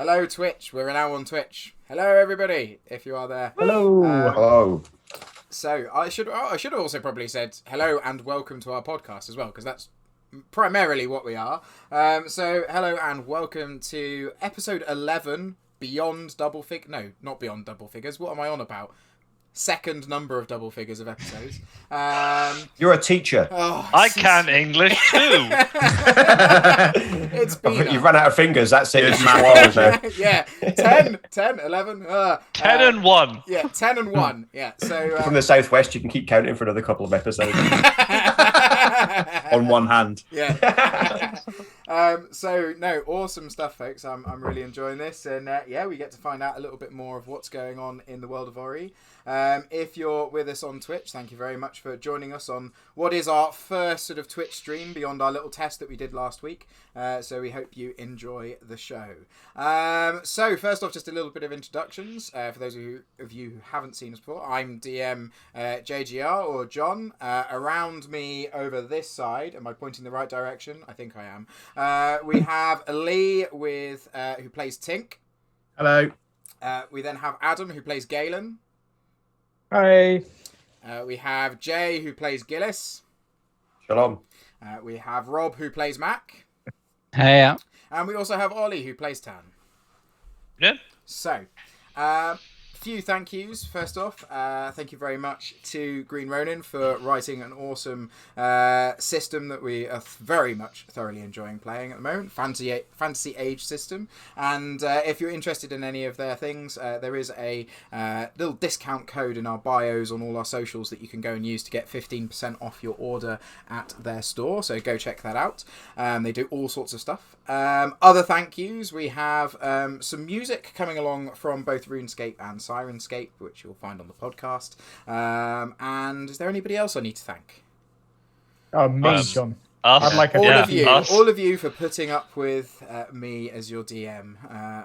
Hello, Twitch. We're now on Twitch. Hello, everybody, if you are there. Hello. Hello. So I should have also probably said hello and welcome to our podcast as well, because that's primarily what we are. So hello and welcome to episode 11, Beyond Double Fig. No, not Beyond Double Figures. What am I on about? Second number of double figures of episodes. You're a teacher. I can English too. It's been You've run out of fingers. That's it. It's math, isn't it? yeah, 10, 11. 10 and 1. Yeah, 10 and 1. Yeah, so... From the southwest, you can keep counting for another couple of episodes. On one hand. Yeah. So, no, awesome stuff, folks. I'm really enjoying this. And, yeah, we get to find out a little bit more of what's going on in the world of Ori. If you're with us on Twitch, thank you very much for joining us on what is our first sort of Twitch stream beyond our little test that we did last week. So we hope you enjoy the show. So first off, just a little bit of introductions for those of you who haven't seen us before. I'm DM JGR or John. Around me over this side, am I pointing the right direction? I think I am. We have Lee with who plays Tink. Hello. We then have Adam who plays Galen. Hi. We have Jay who plays Gillis. Shalom. We have Rob who plays Mac. Hey. And we also have Ollie who plays Tan. Yeah. So, few thank yous. First off, thank you very much to Green Ronin for writing an awesome system that we are very much thoroughly enjoying playing at the moment. Fantasy Age system. And if you're interested in any of their things, there is a little discount code in our bios on all our socials that you can go and use to get 15% off your order at their store. So go check that out. They do all sorts of stuff. Other thank yous, we have some music coming along from both RuneScape and Syrinscape, which you'll find on the podcast. And is there anybody else I need to thank? Oh, me, John. Us. I'd like a All of you for putting up with me as your DM,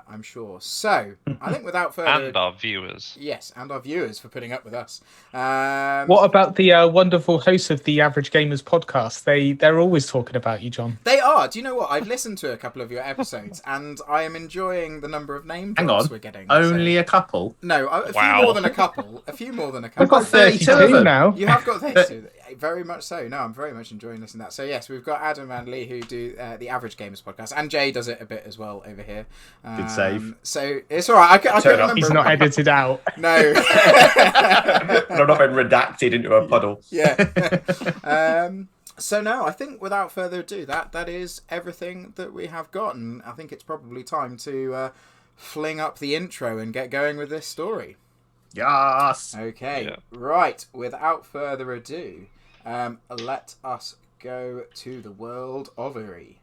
I'm sure. So, I think without further... And our viewers. Yes, and our viewers for putting up with us. What about the wonderful hosts of the Average Gamers podcast? They're always talking about you, John. They are. Do you know what? I've listened to a couple of your episodes, and I am enjoying the number of name Hang drops on. we're getting. Only so... a couple? No, a few Wow. more than a couple. A few more than a couple. I've got 32 of them. now. You have got 32. Very much so. No, I'm very much enjoying listening to that. So yes, we've got Adam and Lee who do the Average Gamers podcast, and Jay does it a bit as well over here. Good save. So it's all right. I can't remember. He's not edited out. No. I've not been redacted into a puddle. Yeah. So no, I think without further ado, that is everything that we have gotten. I think it's probably time to fling up the intro and get going with this story. Yes. Okay, Yeah. right. Without further ado, let us go to the world of Uri.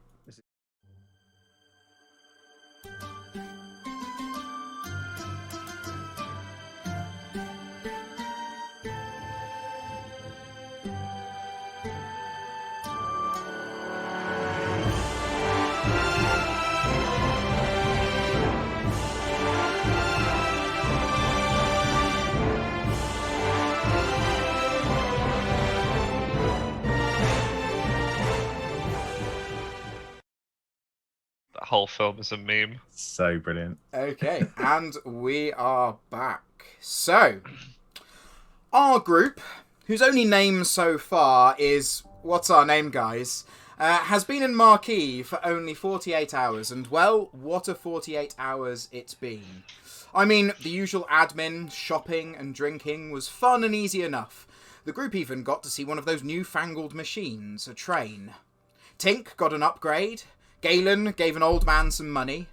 That whole film is a meme. So brilliant. Okay, and we are back. So, our group, whose only name so far is What's Our Name, Guys, has been in Marquee for only 48 hours, and well, what a 48 hours it's been. I mean, the usual admin, shopping and drinking was fun and easy enough. The group even got to see one of those newfangled machines, a train. Tink got an upgrade. Galen gave an old man some money.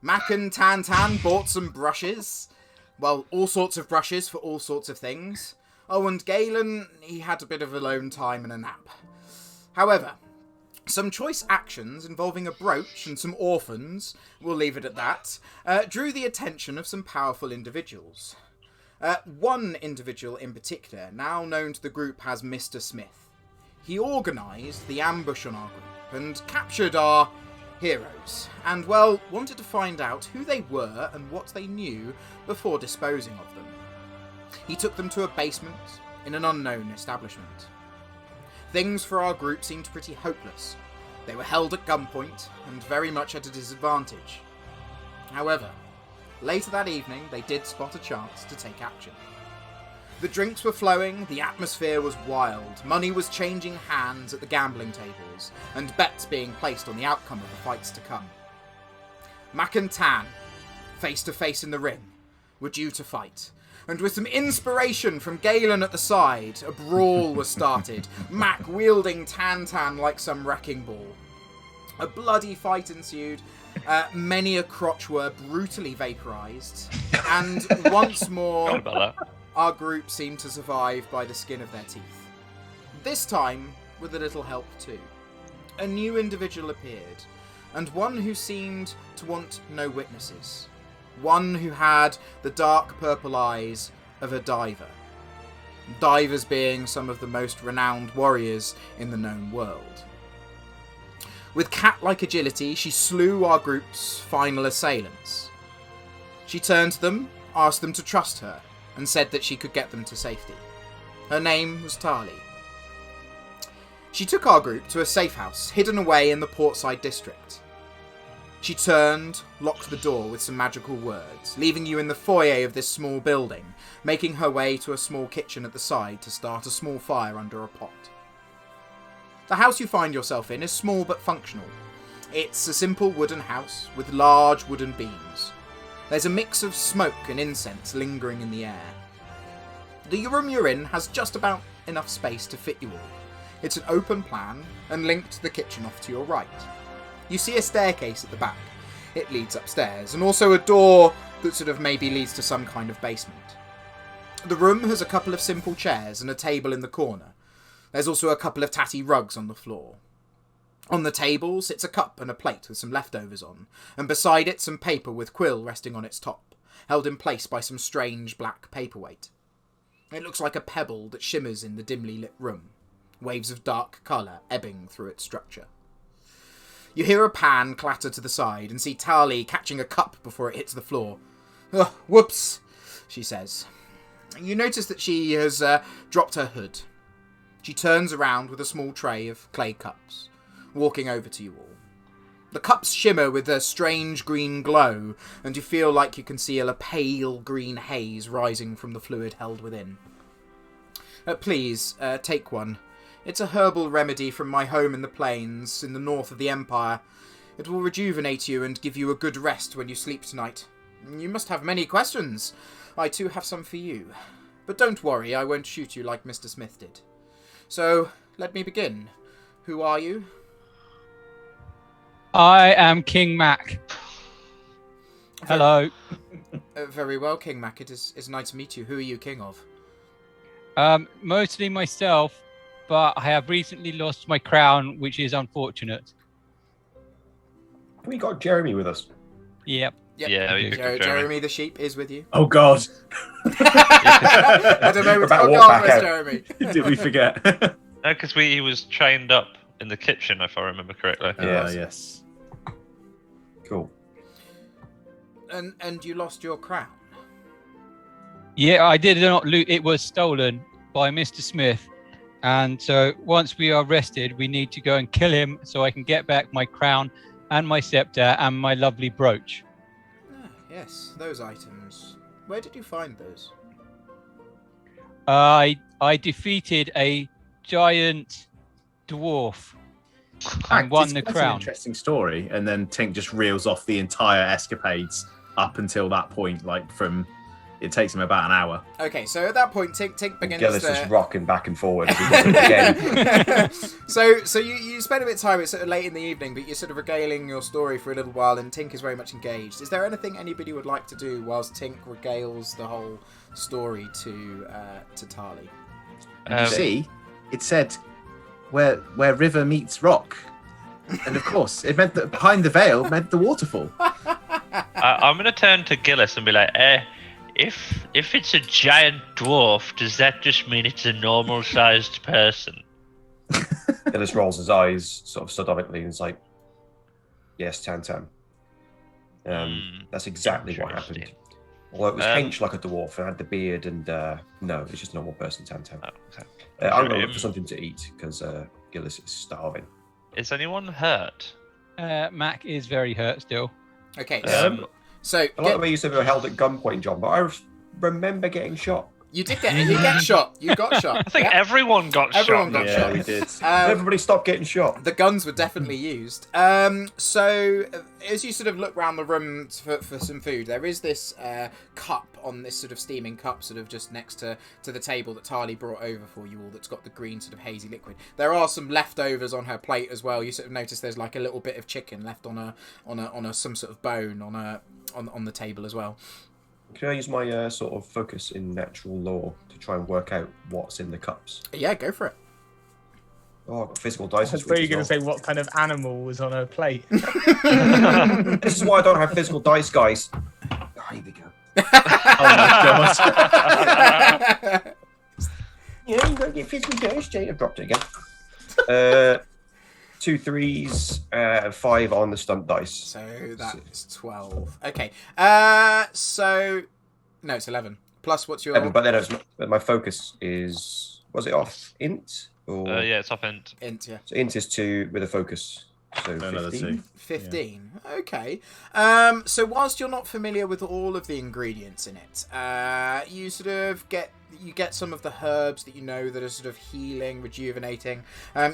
Mac and Tan bought some brushes. Well, all sorts of brushes for all sorts of things. Oh, and Galen, he had a bit of alone time and a nap. However, some choice actions involving a brooch and some orphans, we'll leave it at that, drew the attention of some powerful individuals. One individual in particular, now known to the group as Mr. Smith. He organised the ambush on our group and captured our heroes, and, well, wanted to find out who they were and what they knew before disposing of them. He took them to a basement in an unknown establishment. Things for our group seemed pretty hopeless. They were held at gunpoint and very much at a disadvantage. However, later that evening, they did spot a chance to take action. The drinks were flowing, the atmosphere was wild, money was changing hands at the gambling tables, and bets being placed on the outcome of the fights to come. Mac and Tan, face to face in the ring, were due to fight, and with some inspiration from Galen at the side, a brawl was started, Mac wielding Tan like some wrecking ball. A bloody fight ensued, many a crotch were brutally vaporised, and once more... Forgot about that. Our group seemed to survive by the skin of their teeth. This time, with a little help too. A new individual appeared, and one who seemed to want no witnesses. One who had the dark purple eyes of a diver. Divers being some of the most renowned warriors in the known world. With cat-like agility, she slew our group's final assailants. She turned to them, asked them to trust her, and said that she could get them to safety. Her name was Tali. She took our group to a safe house hidden away in the Portside district. She turned, locked the door with some magical words, leaving you in the foyer of this small building, making her way to a small kitchen at the side to start a small fire under a pot. The house you find yourself in is small but functional. It's a simple wooden house with large wooden beams. There's a mix of smoke and incense lingering in the air. The room you're in has just about enough space to fit you all. It's an open plan and linked to the kitchen off to your right. You see a staircase at the back. It leads upstairs, and also a door that sort of maybe leads to some kind of basement. The room has a couple of simple chairs and a table in the corner. There's also a couple of tatty rugs on the floor. On the table sits a cup and a plate with some leftovers on, and beside it some paper with quill resting on its top, held in place by some strange black paperweight. It looks like a pebble that shimmers in the dimly lit room, waves of dark colour ebbing through its structure. You hear a pan clatter to the side and see Tali catching a cup before it hits the floor. "Oh, whoops," she says. You notice that she has dropped her hood. She turns around with a small tray of clay cups, walking over to you all. The cups shimmer with a strange green glow, and you feel like you can see a pale green haze rising from the fluid held within. Please, take one. It's a herbal remedy from my home in the plains, in the north of the Empire. It will rejuvenate you and give you a good rest when you sleep tonight. You must have many questions. I too have some for you. But don't worry, I won't shoot you like Mr. Smith did. So, let me begin. Who are you? I am King Mac. Hello. Very well, King Mac. It is nice to meet you. Who are you king of? Mostly myself, but I have recently lost my crown, which is unfortunate. We got Jeremy with us. Yep. Yep. Yeah, we picked up Jeremy the sheep is with you. Oh God! I don't know what's About going walk on back with out. Jeremy. Did we forget? No, because he was trained up in the kitchen, if I remember correctly. Yes. Cool. And you lost your crown. Yeah, I did not loot. It was stolen by Mr. Smith. And so once we are rested, we need to go and kill him so I can get back my crown and my scepter and my lovely brooch. Ah, yes, those items. Where did you find those? I defeated a giant dwarf and won the It's quite an crown. interesting story, and then Tink just reels off the entire escapades up until that point. Like from, it takes him about an hour. Okay, so at that point, Tink begins Gillis is to... rocking back and forward. Again. So you spend a bit of time, it's sort of late in the evening, but you're sort of regaling your story for a little while, and Tink is very much engaged. Is there anything anybody would like to do whilst Tink regales the whole story to Tali? You see, it said where river meets rock, and of course, it meant that behind the veil meant the waterfall. I'm going to turn to Gillis and be like, if it's a giant dwarf, does that just mean it's a normal-sized person? Gillis rolls his eyes sort of sardonically and is like, "Yes, Tan. That's exactly what happened. Interesting. Although it was hench like a dwarf and had the beard and no, it's just a normal person, Tan. Oh, okay. I'm going to look for something to eat because Gillis is starving. Is anyone hurt? Mac is very hurt still. Okay, So I like the way you said we were held at gunpoint, John, but I remember getting shot. you get shot. You got shot. I think everyone got Everyone shot. got Yeah, shot. we did. Everybody stopped getting shot. The guns were definitely used. So as you sort of look around the room for some food, there is this cup on this sort of steaming cup, sort of just next to the table that Tali brought over for you all. That's got the green sort of hazy liquid. There are some leftovers on her plate as well. You sort of notice there's like a little bit of chicken left on a some sort of bone on the table as well. Can I use my sort of focus in natural law to try and work out what's in the cups? Yeah, go for it. Oh, I've got physical dice. I thought you were going to say what kind of animal was on her plate. This is why I don't have physical dice, guys. Oh, here we go. Oh my god. Yeah, you don't get physical dice, Jane. I've dropped it again. 2 3s, 5 on the stunt dice. So that's 12. Okay. So no, it's 11. Plus, what's your 11, but then my focus is, was it off int? Or... Yeah, it's off int. int? Yeah. So int is 2 with a focus. So Another 15. 2. 15. Yeah. Okay. So whilst you're not familiar with all of the ingredients in it, you sort of get some of the herbs that you know that are sort of healing, rejuvenating.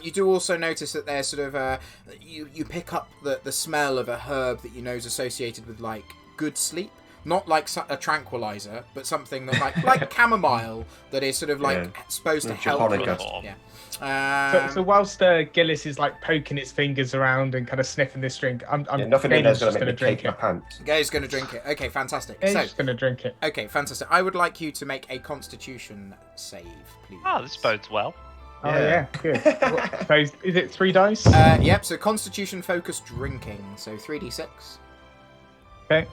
You do also notice that there's sort of you pick up the smell of a herb that you know is associated with like good sleep. Not like a tranquilizer, but something that like chamomile that is sort of like supposed to help. Japonica. Yeah. So whilst Gillis is like poking its fingers around and kind of sniffing this drink, I'm nothing in there's just going to going to make me drink cake my it. pants. Gay's going to drink it. Okay, fantastic. He's So, just going to drink it. okay, fantastic. I would like you to make a Constitution save, please. Oh, this bodes well. Oh yeah, good. So is it 3 dice? Yep. So Constitution focused drinking. So 3d6. Okay.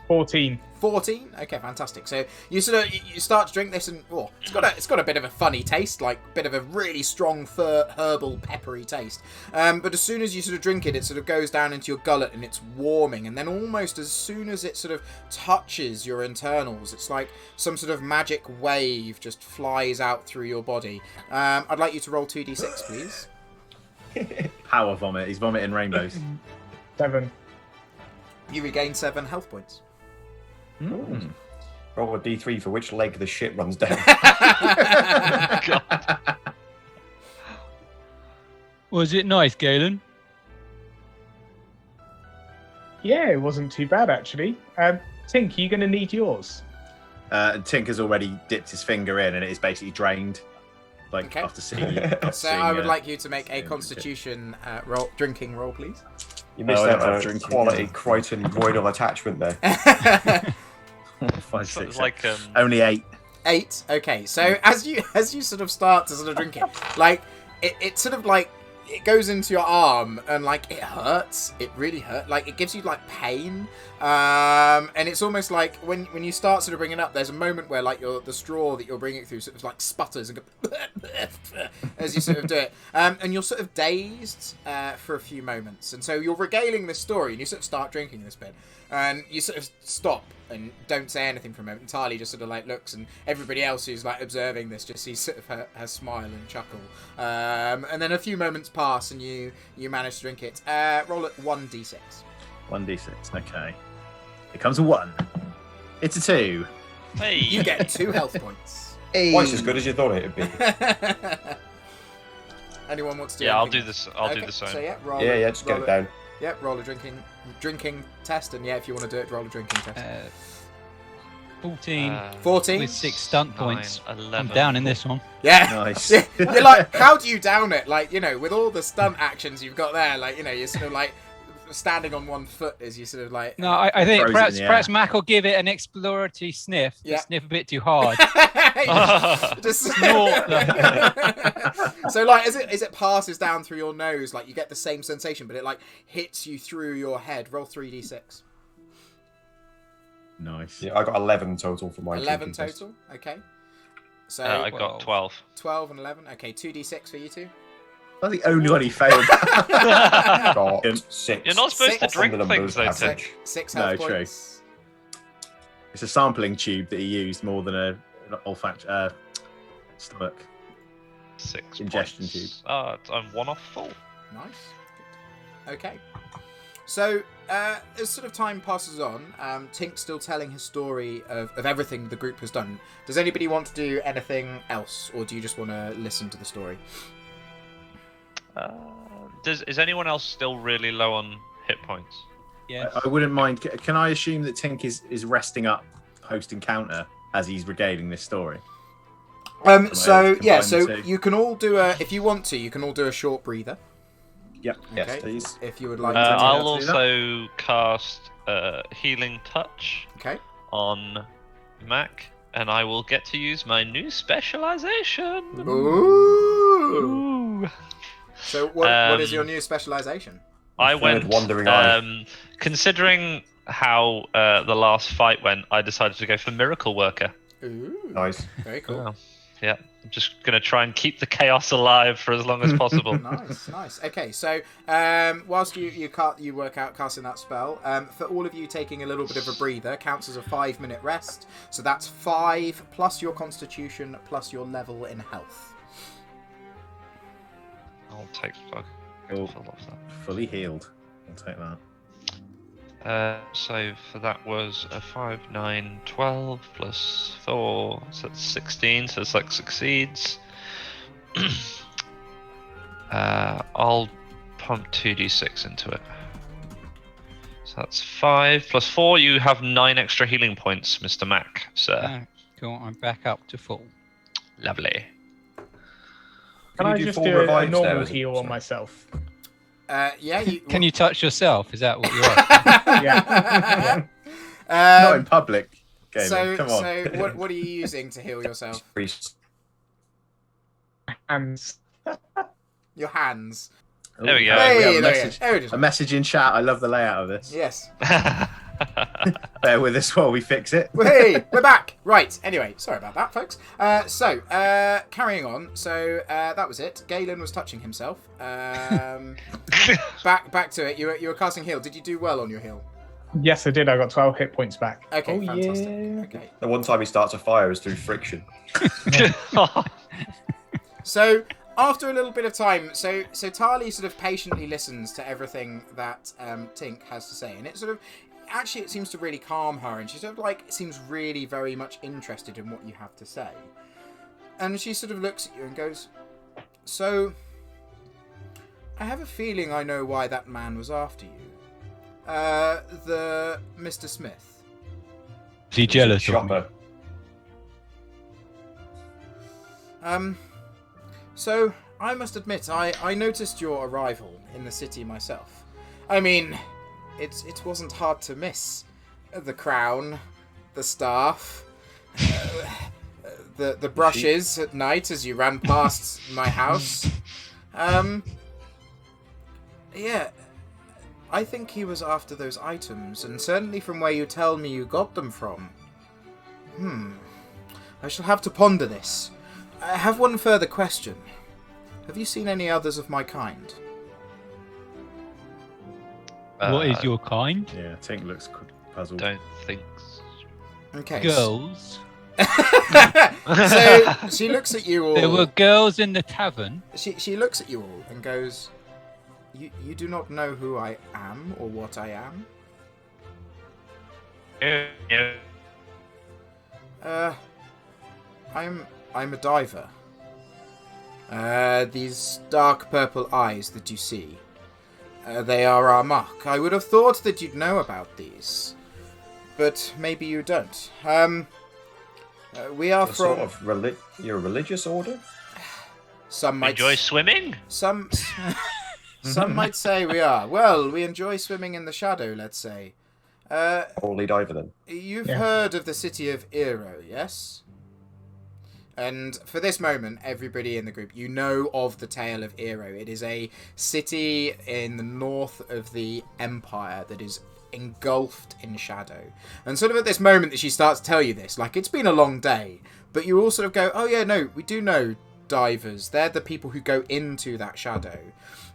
14. 14. Okay, fantastic. So you start to drink this, and it's got a bit of a funny taste, like a bit of a really strong herbal peppery taste. But as soon as you sort of drink it, it sort of goes down into your gullet and it's warming. And then almost as soon as it sort of touches your internals, it's like some sort of magic wave just flies out through your body. I'd like you to roll 2d6, please. Power vomit. He's vomiting rainbows. 7. You regain 7 health points. Roll a d3 for which leg the shit runs down. God. Was it nice, Galen? Yeah, it wasn't too bad actually. Tink, are you going to need yours? Tink has already dipped his finger in, and it is basically drained. Like Okay. after seeing. So I would like you to make a Constitution drinking roll, please. You missed I don't out have a drinking, quality yeah. Crichton roidal attachment there. 5, 6, It's like only 8. 8. Okay, so as you sort of start to sort of drink it, like it sort of like it goes into your arm and like it hurts. It really hurts. Like it gives you like pain. And it's almost like when you start sort of bringing it up, there's a moment where like the straw that you're bringing it through sort of like sputters and go as you sort of do it. And you're sort of dazed for a few moments. And so you're regaling this story and you sort of start drinking this bit. And you sort of stop and don't say anything for a moment. Tali just sort of like looks, and everybody else who's like observing this just sees sort of her smile and chuckle. And then a few moments pass and you manage to drink it. Roll at 1d6. 1d6. Okay. It comes a 1. It's a 2. hey, You get 2 health points. Twice as good as you thought it'd be. Anyone wants to do yeah, I'll anything? do this. I'll do Okay, the same. So yeah, roll Yeah, just get it down. Yeah, roll a drinking test, and yeah, if you want to do it, roll a drinking test. 14 14. with 6 stunt 9, points. 11. I'm down in this one. Yeah. Nice. You're like, how do you down it? Like, with all the stunt actions you've got there, like, you're sort of like standing on one foot as you sort of like. No, I think Throws it in the perhaps Mac will give it an exploratory sniff. Yeah. Sniff a bit too hard. Just Snort. So like as it passes down through your nose, like you get the same sensation, but it like hits you through your head. Roll 3d6. Nice. Yeah, I got 11 total for my 11 drinking test. total. Okay. So I got 12. 12 and 11. Okay, 2d6 for you two. That's the only one he failed. Got 6. You're not supposed to Six. drink On the things, though, numbers Tim. average. 6 No, health true. points. It's a sampling tube that he used more than an stomach. 6 Ingestion points. I'm 1 off full. Nice. Good. Okay. So as sort of time passes on, Tink's still telling his story of everything the group has done. Does anybody want to do anything else, or do you just want to listen to the story? Is anyone else still really low on hit points? Yes. I wouldn't mind. Can I assume that Tink is resting up post encounter as he's regaling this story? So two? you can all do if you want to, you can all do a short breather. Yep. Okay. Yes, please. If you would like to. I'll do that. also cast Healing Touch Okay. on Mac, and I will get to use my new specialization. Ooh. Ooh. So what is your new specialization? I Third went. wandering eye. Considering how the last fight went, I decided to go for Miracle Worker. Ooh. Nice. Very cool. Oh, yeah, I'm just gonna try and keep the chaos alive for as long as possible. Nice. Okay, so whilst you work out casting that spell, for all of you taking a little bit of a breather counts as a 5-minute rest. So that's 5 plus your Constitution plus your level in health. I'll take full off that. Fully healed. I'll take that. So for that was a 5, 9, 12 plus 4, so that's 16. So it's like succeeds. I'll pump 2d6 into it. So that's 5 plus 4. You have 9 extra healing points, Mr. Mac, sir. Ah, cool. I'm back up to full. Lovely. Can you I do just full do a revives there, normal is it? heal on Sorry. myself? Yeah. Can you touch yourself? Is that what you're asking? Yeah. Not in public. Gaming. So, Come on. so what are you using to heal yourself? Priest. And Your hands. There we go. We Hey, have there a we message, go. There it is. a message in chat. I love the layout of this. Yes. Bear with us while we fix it. Hey, we're back. Right. Anyway, sorry about that, folks. Carrying on. So that was it. Galen was touching himself. Back to it. You were casting heal. Did you do well on your heal? yes, I did. I got 12 hit points back. Okay, Oh, fantastic. yeah. Okay. The one time he starts a fire is through friction. So after a little bit of time, so Tali sort of patiently listens to everything that Tink has to say, and it sort of actually it seems to really calm her, and she sort of like seems really very much interested in what you have to say, and she sort of looks at you and goes, "So, I have a feeling I know why that man was after you. The Mr. Smith. Is he jealous of me? Chopper. So, I must admit, I noticed your arrival in the city myself. I mean, it wasn't hard to miss. The crown, the staff, the brushes at night as you ran past my house. Yeah, I think he was after those items, and certainly from where you tell me you got them from. I shall have to ponder this. I have one further question. Have you seen any others of my kind? What is your kind? Yeah, Tink looks puzzled. Don't think so. Okay. Girls. So she looks at you all. There were girls in the tavern. She looks at you all and goes, "You do not know who I am or what I am? Yeah. I'm a diver. These dark purple eyes that you see, they are our mark. I would have thought that you'd know about these, but maybe you don't. We are You're from sort of you're a religious order? some might Enjoy swimming? some might say we are. Well, we enjoy swimming in the shadow, let's say. Holy diver then. You've Yeah. heard of the city of Ero, yes? And for this moment, everybody in the group, you know of the tale of Ero. It is a city in the north of the Empire that is engulfed in shadow. And sort of at this moment that she starts to tell you this, like, it's been a long day, but you all sort of go, oh yeah, no, we do know divers. They're the people who go into that shadow.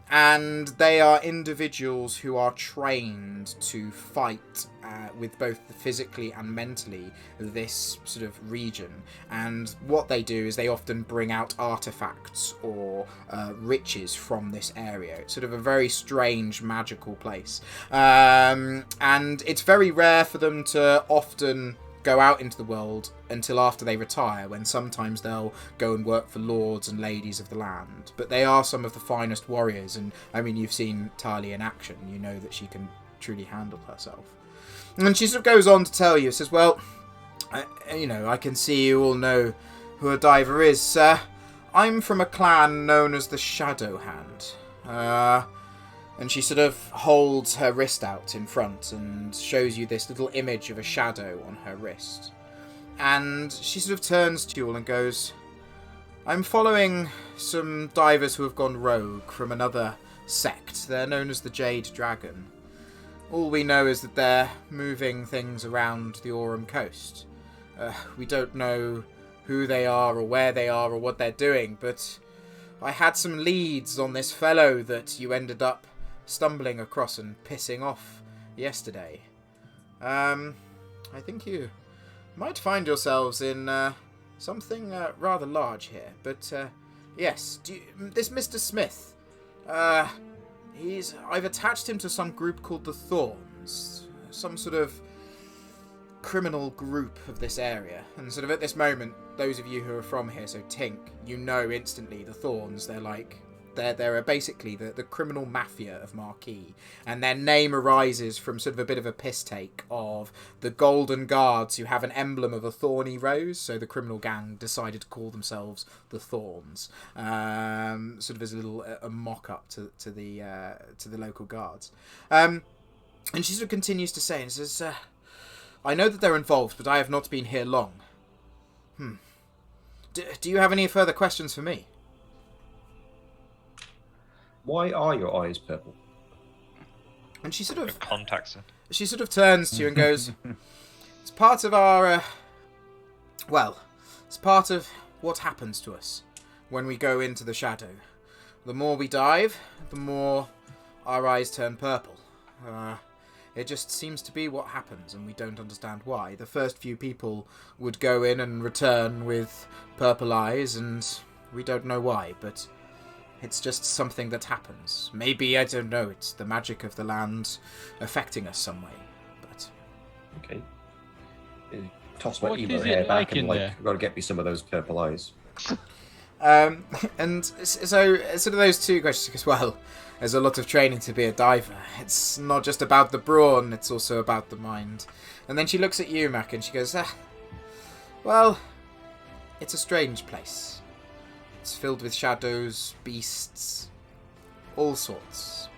And they are individuals who are trained to fight with both physically and mentally this sort of region. And what they do is they often bring out artifacts or riches from this area. It's sort of a very strange, magical place. And it's very rare for them to often go out into the world until after they retire, when sometimes they'll go and work for lords and ladies of the land. But they are some of the finest warriors, and I mean, you've seen Tali in action, you know that she can truly handle herself. And she sort of goes on to tell you, says, well, I can see you all know who a diver is, sir. I'm from a clan known as the Shadow Hand. And she sort of holds her wrist out in front and shows you this little image of a shadow on her wrist. And she sort of turns to you all and goes, I'm following some divers who have gone rogue from another sect. They're known as the Jade Dragon. All we know is that they're moving things around the Aurum coast. We don't know who they are or where they are or what they're doing, but I had some leads on this fellow that you ended up stumbling across and pissing off yesterday. I think you might find yourselves in something rather large here. But yes, this Mr. Smith, I've attached him to some group called the Thorns, some sort of criminal group of this area. And sort of at this moment, those of you who are from here, so Tink, you know instantly the Thorns. They're basically the criminal mafia of Marquis, and their name arises from sort of a bit of a piss take of the Golden Guards, who have an emblem of a thorny rose. So the criminal gang decided to call themselves the Thorns, sort of as a little a mock up to the local guards. And she sort of continues to say, and says, "I know that they're involved, but I have not been here long. Do you have any further questions for me?" Why are your eyes purple? And she sort of contacts her. She sort of turns to you and goes, "It's part of our, it's part of what happens to us when we go into the shadow. The more we dive, the more our eyes turn purple. It just seems to be what happens, and we don't understand why. The first few people would go in and return with purple eyes, and we don't know why, but it's just something that happens. Maybe, I don't know, it's the magic of the land affecting us some way, but..." Okay. Toss my What emo is it hair back like and in there? I've got to get me some of those purple eyes. And so, sort of those two questions, because, well, there's a lot of training to be a diver. It's not just about the brawn, it's also about the mind. And then she looks at you, Mac, and she goes, well, it's a strange place. It's filled with shadows, beasts, all sorts.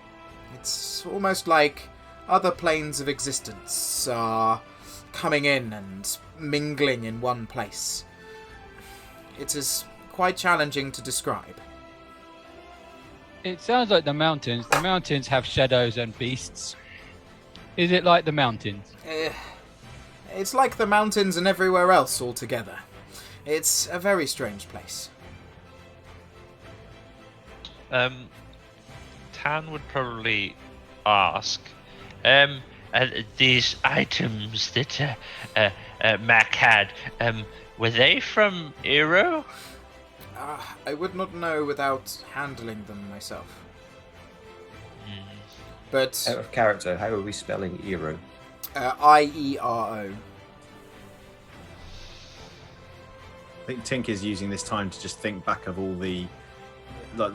It's almost like other planes of existence are coming in and mingling in one place. It is quite challenging to describe. It sounds like the mountains. The mountains have shadows and beasts. Is it like the mountains? It's like the mountains and everywhere else altogether. It's a very strange place. Tan would probably ask, these items that Mac had, were they from Eero? I would not know without handling them myself. But Out of character, how are we spelling Eero? I-E-R-O. I think Tink is using this time to just think back of all the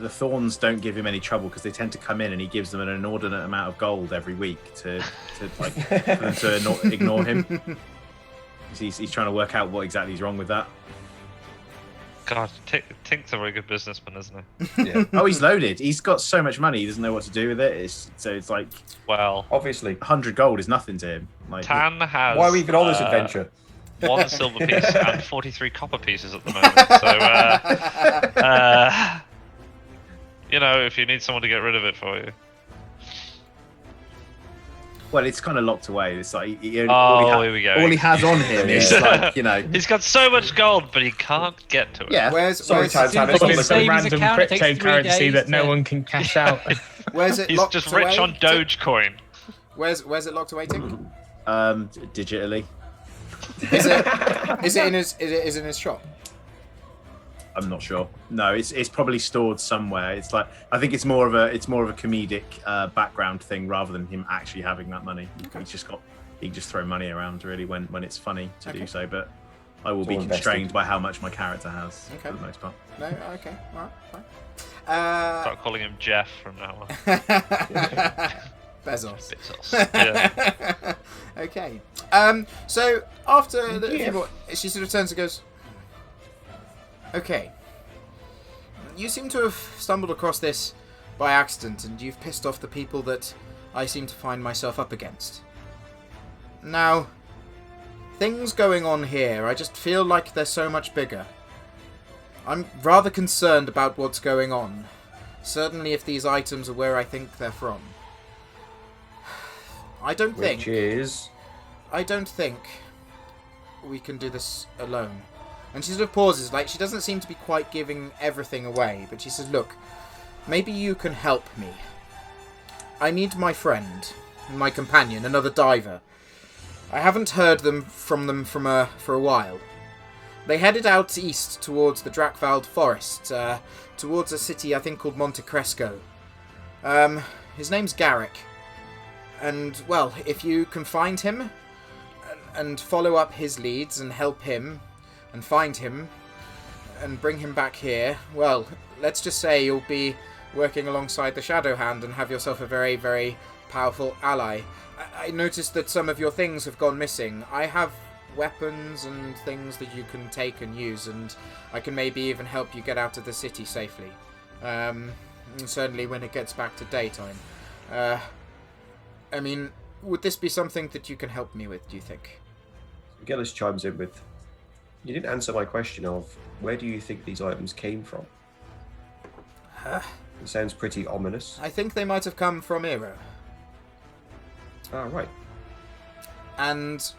Thorns don't give him any trouble because they tend to come in and he gives them an inordinate amount of gold every week to for them to ignore him. He's trying to work out what exactly is wrong with that. God, Tink's a very good businessman, isn't he? Yeah. Oh, he's loaded. He's got so much money. He doesn't know what to do with it. It's like Well, Obviously. 100 gold is nothing to him. Like, Tan has. Why are we even on this adventure? 1 silver piece and 43 copper pieces at the moment. So, if you need someone to get rid of it for you. Well, it's kind of locked away. It's like Here we go. all he has on him is like, you know. He's got so much gold, but he can't get to it. Yeah. Sorry, Tan, It's it's not the the same as random account, it takes 3 cryptocurrency days that no to- one can cash out. Where's it He's locked just away? rich on Dogecoin. Where's it locked away, Tink? Digitally. Is it in his shop? I'm not sure. No, it's probably stored somewhere. It's like, I think it's more of a comedic background thing rather than him actually having that money. Okay. He can just throw money around really when it's funny to Okay. do so. But I will It's be all constrained invested. by how much my character has Okay. for the most part. No. Okay. All right. Fine. Start calling him Jeff from now on. Bezos. Bezos. Yeah. Okay. So after the few more, she sort of turns and goes, "Okay. You seem to have stumbled across this by accident, and you've pissed off the people that I seem to find myself up against. Now, things going on here, I just feel like they're so much bigger. I'm rather concerned about what's going on. Certainly if these items are where I think they're from. I don't think we can do this alone." And she sort of pauses, like she doesn't seem to be quite giving everything away, but she says, "Look, maybe you can help me. I need my friend, my companion, another diver. I haven't heard from them for a while. They headed out east towards the Drakvald forest, towards a city I think called Monte Cresco. His name's Garrick. And, well, if you can find him and follow up his leads and help him and find him and bring him back here, well, let's just say you'll be working alongside the Shadow Hand and have yourself a very, very powerful ally. I noticed that some of your things have gone missing. I have weapons and things that you can take and use, and I can maybe even help you get out of the city safely. Certainly when it gets back to daytime. I mean, would this be something that you can help me with, do you think?" Gillis chimes in with, "You didn't answer my question of where do you think these items came from?" It sounds pretty ominous. I think they might have come from Ero. Ah, right. And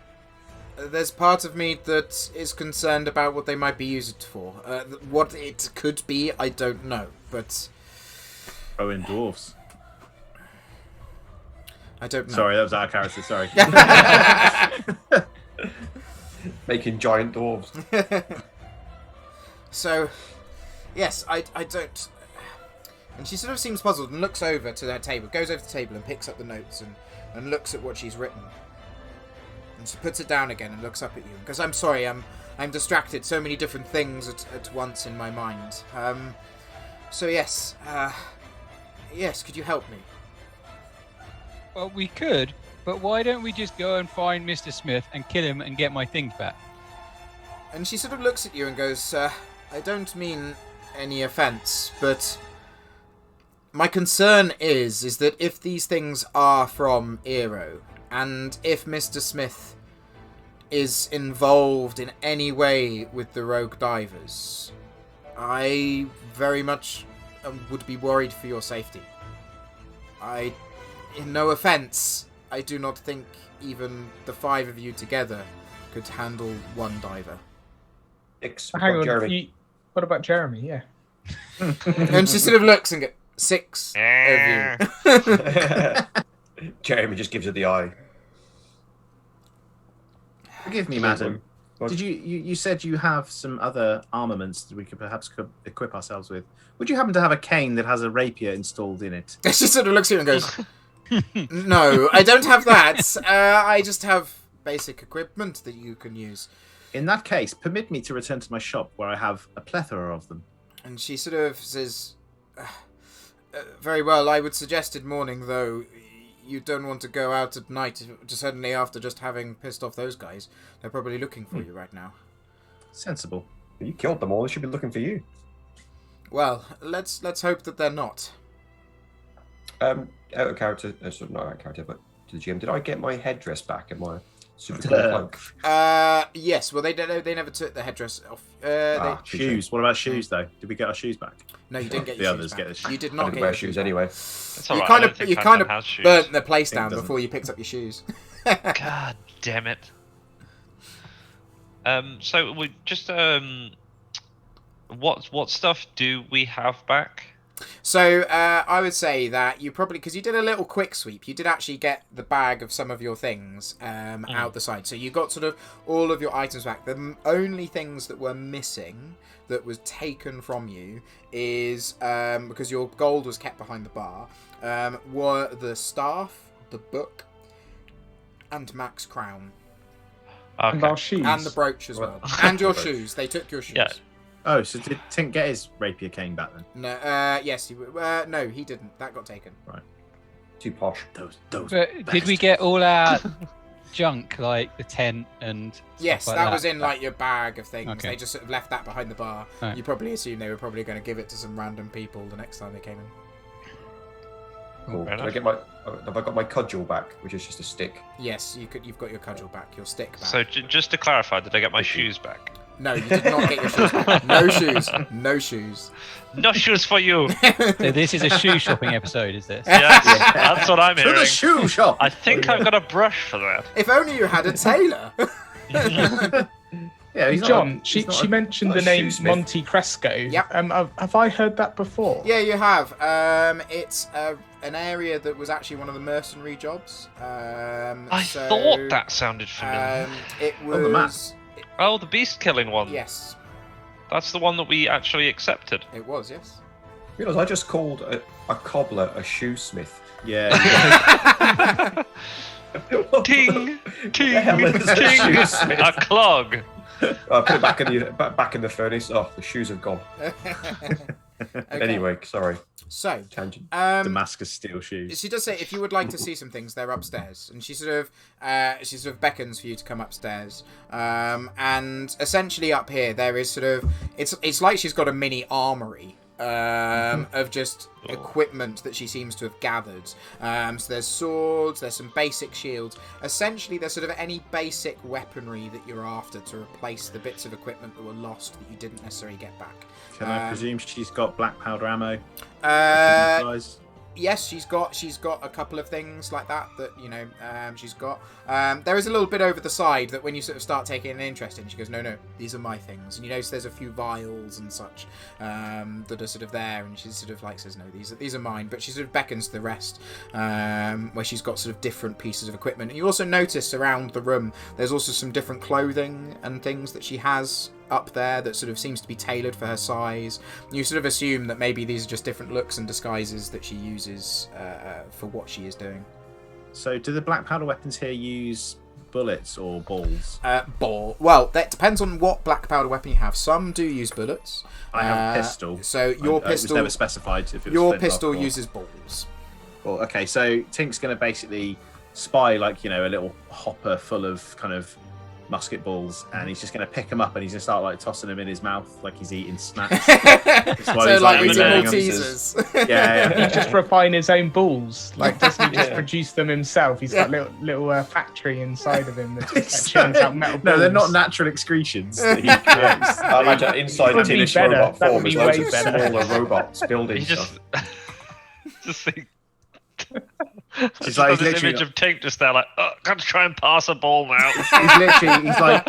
there's part of me that is concerned about what they might be used for. What it could be, I don't know, but Owen dwarves. I don't know. Sorry, that was our character. Sorry. Making giant dwarves. So, yes, I don't... And she sort of seems puzzled and looks over to their table, goes over to the table and picks up the notes and looks at what she's written. And she puts it down again and looks up at you. Because I'm sorry, I'm distracted. So many different things at once in my mind. So yes, yes, could you help me? Well, we could, but why don't we just go and find Mr. Smith and kill him and get my things back? And she sort of looks at you and goes, I don't mean any offence, but my concern is that if these things are from Ero, and if Mr. Smith is involved in any way with the rogue divers, I very much would be worried for your safety. In no offence, I do not think even the 5 of you together could handle one diver. Hang on, what about Jeremy? Yeah. And she sort of looks and goes, 6 of you. Jeremy just gives her the eye. Forgive me, madam. Did you said you have some other armaments that we could perhaps equip ourselves with? Would you happen to have a cane that has a rapier installed in it? She sort of looks at you and goes, "No, I don't have that. I just have basic equipment that you can use." In that case, permit me to return to my shop where I have a plethora of them. And she sort of says, "Very well, I would suggest it morning, though. You don't want to go out at night, certainly after just having pissed off those guys. They're probably looking for you right now." Sensible. You killed them all. They should be looking for you. Well, let's hope that they're not. Out of character, sort of not out of character, but to the GM, did I get my headdress back and my Super cool cloak. Yes. Well, they never took the headdress off. Shoes. What about shoes though? Did we get our shoes back? No, you didn't get The your others shoes get back. the shoes. You did I not didn't get wear your shoes back. anyway. That's You alright. kind I of don't think you Phantom kind of has shoes. burnt the place Pink down doesn't. before you picked up your shoes. God damn it. So we just what stuff do we have back? So I would say that you probably, because you did a little quick sweep, you did actually get the bag of some of your things out the side. So you got sort of all of your items back. The only things that were missing that was taken from you is, because your gold was kept behind the bar, were the staff, the book, and Mac's crown. And Okay. our shoes. And the brooch as well. And your shoes. They took your shoes. Yeah. Oh, so did Tink get his rapier cane back then? No, yes, no, he didn't. That got taken. Too posh. Those. But did we get all our junk, like the tent and Yes, stuff like that was in like your bag of things. Okay. They just sort of left that behind the bar. Right. You probably assumed they were probably going to give it to some random people the next time they came in. Cool. Fair Have I got my cudgel back, which is just a stick? Yes, you've got your cudgel back, your stick back. So just to clarify, did I get my shoes back? No, you did not get your shoes back. No shoes. No shoes. No shoes for you. So this is a shoe shopping episode, is this? Yes, that's what I'm To hearing. the shoe shop. I think I've got a brush for that. If only you had a tailor. Yeah, he's not John, a- she he's not she a- mentioned not the a name shoesmith. Monte Cresco. Yep. Have I heard that before? Yeah, you have. It's an area that was actually one of the mercenary jobs. I so, thought that sounded familiar. It On the map. was. Oh, the beast killing one. Yes, That's the one that we actually accepted. it was. Yes. Realise I just called a cobbler a shoesmith. Yeah. Ting, ting, the hell is a ting. shoesmith? A clog. I put it back in the furnace. Oh, the shoes have gone. Okay. Anyway, sorry. So, Tangent. Damascus steel shoes. she does say if you would like to see some things, they're upstairs, and she sort of beckons for you to come upstairs. And essentially up here there is sort of it's like she's got a mini armory of just equipment that she seems to have gathered. So there's swords, there's some basic shields. Essentially, there's sort of any basic weaponry that you're after to replace the bits of equipment that were lost that you didn't necessarily get back. Can I presume she's got black powder ammo? Uh, Yes, she's got a couple of things like that she's got. There is a little bit over the side that when you sort of start taking an interest in, she goes, no, these are my things. And you notice there's a few vials and such that are sort of there, and she sort of like says, no, these are mine. But she sort of beckons to the rest, where she's got sort of different pieces of equipment. And you also notice around the room, there's also some different clothing and things that she has up there that sort of seems to be tailored for her size. You sort of assume that maybe these are just different looks and disguises that she uses for what she is doing. So, do the black powder weapons here use bullets or balls? Ball. Well, that depends on what black powder weapon you have. Some do use bullets. I have a pistol. So your It was pistol, never specified if it was your flintlock pistol or... uses balls. Well, okay, so Tink's going to basically spy a little hopper full of kind of musket balls, and he's just going to pick them up and he's going to start like tossing them in his mouth like he's eating snacks. So he's, like like, eating M&Ms. Maltesers. Yeah. He just refine his own balls. Like, doesn't he just produce them himself? He's got little factory inside of him that just churns out metal balls. No, they're not natural excretions that he creates. I imagine inside Would be Tinish better. robot That form would is be loads way of better. smaller robots building He just stuff. think. She's Just like, got he's this literally, image of Tink just there, like, oh, got to try and pass a ball now. he's like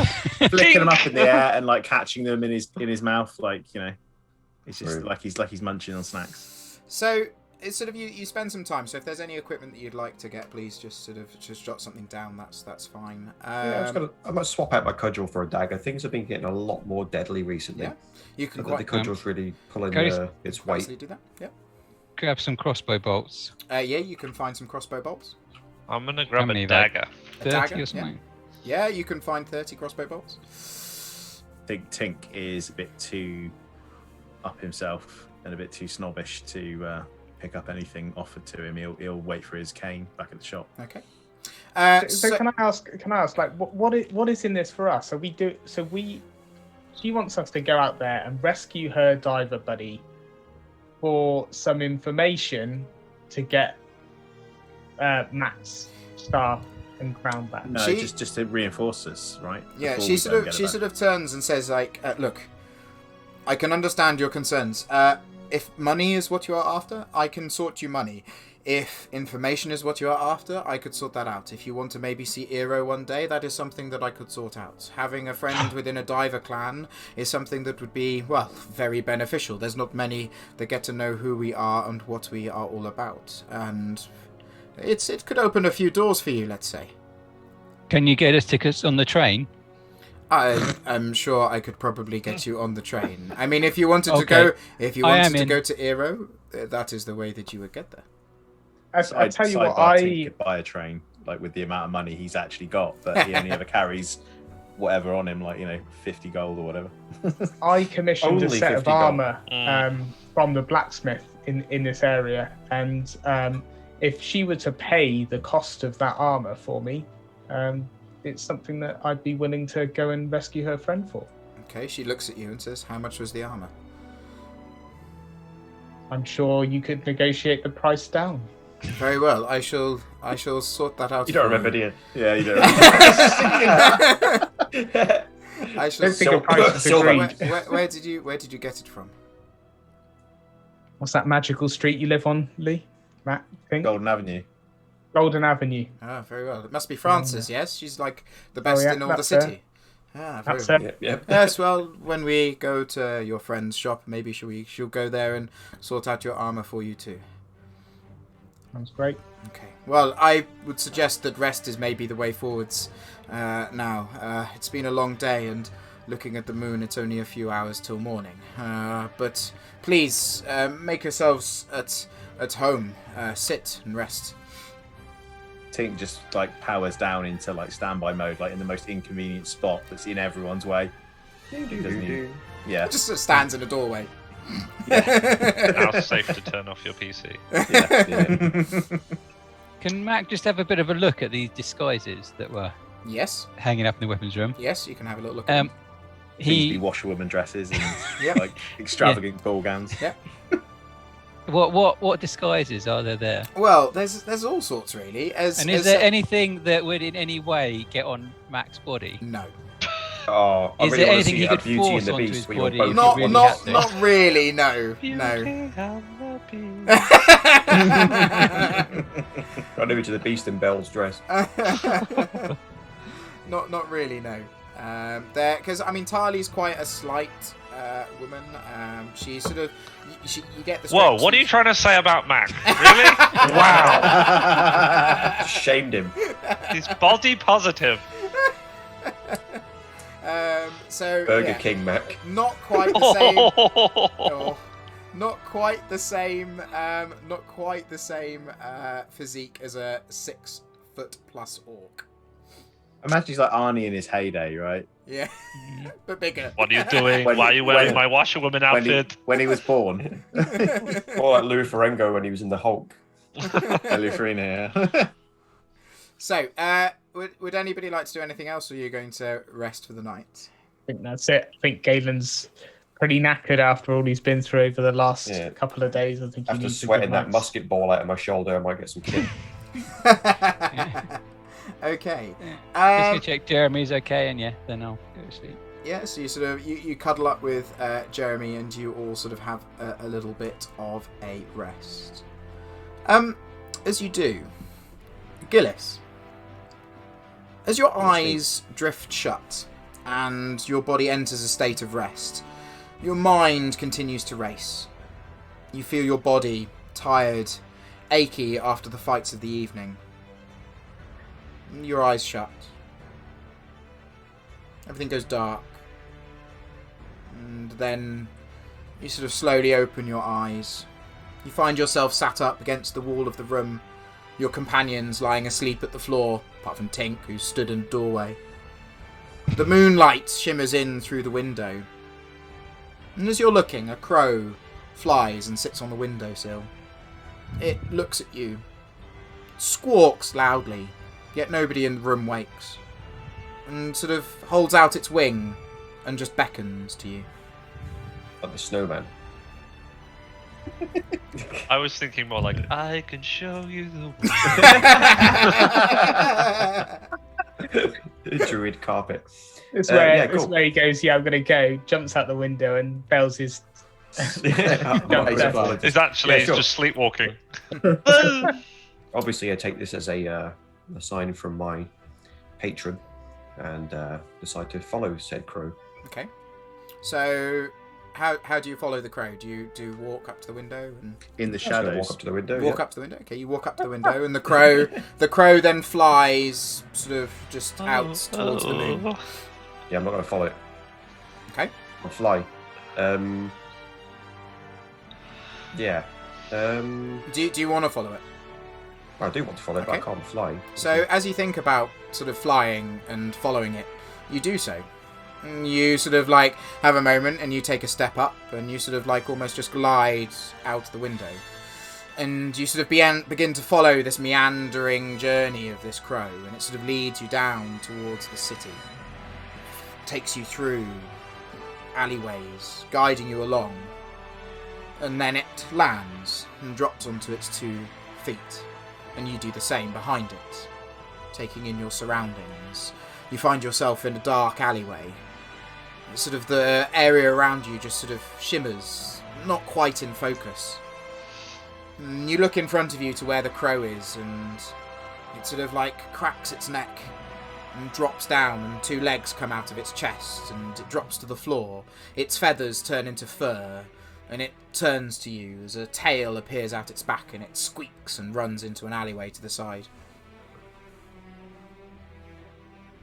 flicking them up in the air and like catching them in his mouth, like it's just Right. like he's munching on snacks. So it's sort of you spend some time. So if there's any equipment that you'd like to get, please just jot something down. That's fine. I might swap out my cudgel for a dagger. Things have been getting a lot more deadly recently. Yeah, you can The quite cudgel's really pulling Can its weight. easily do that. Yeah. Grab some crossbow bolts. Yeah, you can find some crossbow bolts. I'm gonna grab many a of that? dagger. A 30 dagger, or yeah. something. Yeah, you can find 30 crossbow bolts. I think Tink is a bit too up himself and a bit too snobbish to pick up anything offered to him. He'll wait for his cane back at the shop. Okay. So can I ask? Like, what is in this for us? She wants us to go out there and rescue her diver buddy for some information to get Matt's staff and crown back. No, just to reinforce us, right? Yeah, Before she we sort go of and she get it sort of turns and says like, "Look, I can understand your concerns. If money is what you are after, I can sort you money. If information is what you are after, I could sort that out. If you want to maybe see Eero one day, that is something that I could sort out. Having a friend within a diver clan is something that would be, well, very beneficial. There's not many that get to know who we are and what we are all about. And it could open a few doors for you, let's say." Can you get us tickets on the train? I'm sure I could probably get you on the train. I mean, if you wanted to Okay. go, if you wanted to go to Eero, that is the way that you would get there. I tell you what, Tink could buy a train, like with the amount of money he's actually got, but he only ever carries whatever on him, like 50 gold or whatever. I commissioned a Only set of 50 gold. armor from the blacksmith in this area, and if she were to pay the cost of that armor for me, it's something that I'd be willing to go and rescue her friend for. Okay, she looks at you and says, "How much was the armor?" I'm sure you could negotiate the price down. Very well. I shall sort that out. You don't for remember, do you? Yeah, you don't. I shall. Don't think a price is Silver. agreed. Where did you get it from? What's that magical street you live on, Lee? Matt, think? Golden Avenue. Golden Avenue. Ah, very well. It must be Frances, yes? She's like the best yeah, in all the that's city. Ah, very That's well. it. Yep. Yes, well, when we go to your friend's shop, maybe she'll go there and sort out your armor for you too. Sounds great. Okay. Well, I would suggest that rest is maybe the way forwards now. It's been a long day, and looking at the moon, it's only a few hours till morning. But please, make yourselves at home. Sit and rest. Tink just powers down into standby mode, in the most inconvenient spot that's in everyone's way. Doesn't he? Yeah. It just sort of stands in a doorway. Now it's safe to turn off your PC. Yeah. Can Mac just have a bit of a look at these disguises that were Yes. hanging up in the weapons room? Yes, you can have a little look. Things He be washerwoman dresses and Yep. extravagant ball gowns. what disguises are there? Well, there's all sorts really. And is there anything that would in any way get on Mac's body? No. Oh, I Is really there want to anything see he a could Beauty and force the onto Beast his where you're body? both If Not really not had to. not really. No. No. Run over to the Beast in Belle's dress. Not really. No. There, because I mean, Tali's quite a slight woman. She sort of you get the. Whoa, what are you trying to say about Mac? Really? Wow. Shamed him. He's body positive. So Burger yeah, King Mac. not quite the same. Oh, not quite the same. Not quite the same physique as a 6 foot plus orc. Imagine he's like Arnie in his heyday, right? Yeah, but bigger. What are you doing? When- Why are you wearing when- my washerwoman When he, outfit? when he was born. Or like Lou Ferrigno when he was in the Hulk. Ellie Farina, yeah. So, would anybody like to do anything else, or are you going to rest for the night? I think that's it. I think Galen's pretty knackered after all he's been through over the last couple of days. I think he After needs sweating a that good musket ball out of my shoulder, I might get some kick. Okay. Just gonna check Jeremy's okay, and then I'll go to sleep. Yeah, so you sort of you cuddle up with Jeremy, and you all sort of have a little bit of a rest. As you do, Gillis, as your eyes drift shut and your body enters a state of rest, your mind continues to race. You feel your body tired, achy after the fights of the evening. Your eyes shut. Everything goes dark. And then you sort of slowly open your eyes. You find yourself sat up against the wall of the room, your companions lying asleep at the floor, apart from Tink, who stood in the doorway. The moonlight shimmers in through the window. And as you're looking, a crow flies and sits on the windowsill. It looks at you, squawks loudly, yet nobody in the room wakes, and sort of holds out its wing and just beckons to you. Like the snowman. I was thinking more like, I can show you the way. Druid carpet. It's where, yeah, cool. it's where he goes, yeah, I'm going to go, jumps out the window and bails his... It's actually Yeah, sure. just sleepwalking. Obviously, I take this as a sign from my patron and decide to follow said crow. Okay. So, how do you follow the crow? Do you walk up to the window and In the Just gonna shadows. walk up to the window. walk up to the window? Okay, you walk up to the window, and the crow then flies sort of just out towards the moon. Yeah, I'm not going to follow it. Okay. I'll fly. Yeah. Do you want to follow it? I do want to follow it, but I Okay. can't fly. So, as you think about sort of flying and following it, you do so. And you sort of like have a moment and you take a step up and you sort of like almost just glide out the window. And you sort of begin to follow this meandering journey of this crow, and it sort of leads you down towards the city. Takes you through alleyways, guiding you along. And then it lands and drops onto its 2 feet. And you do the same behind it, taking in your surroundings. You find yourself in a dark alleyway. Sort of the area around you just sort of shimmers, not quite in focus. And you look in front of you to where the crow is, and it sort of like cracks its neck and drops down, and 2 legs come out of its chest, and it drops to the floor. Its feathers turn into fur, and it turns to you as a tail appears out its back, and it squeaks and runs into an alleyway to the side.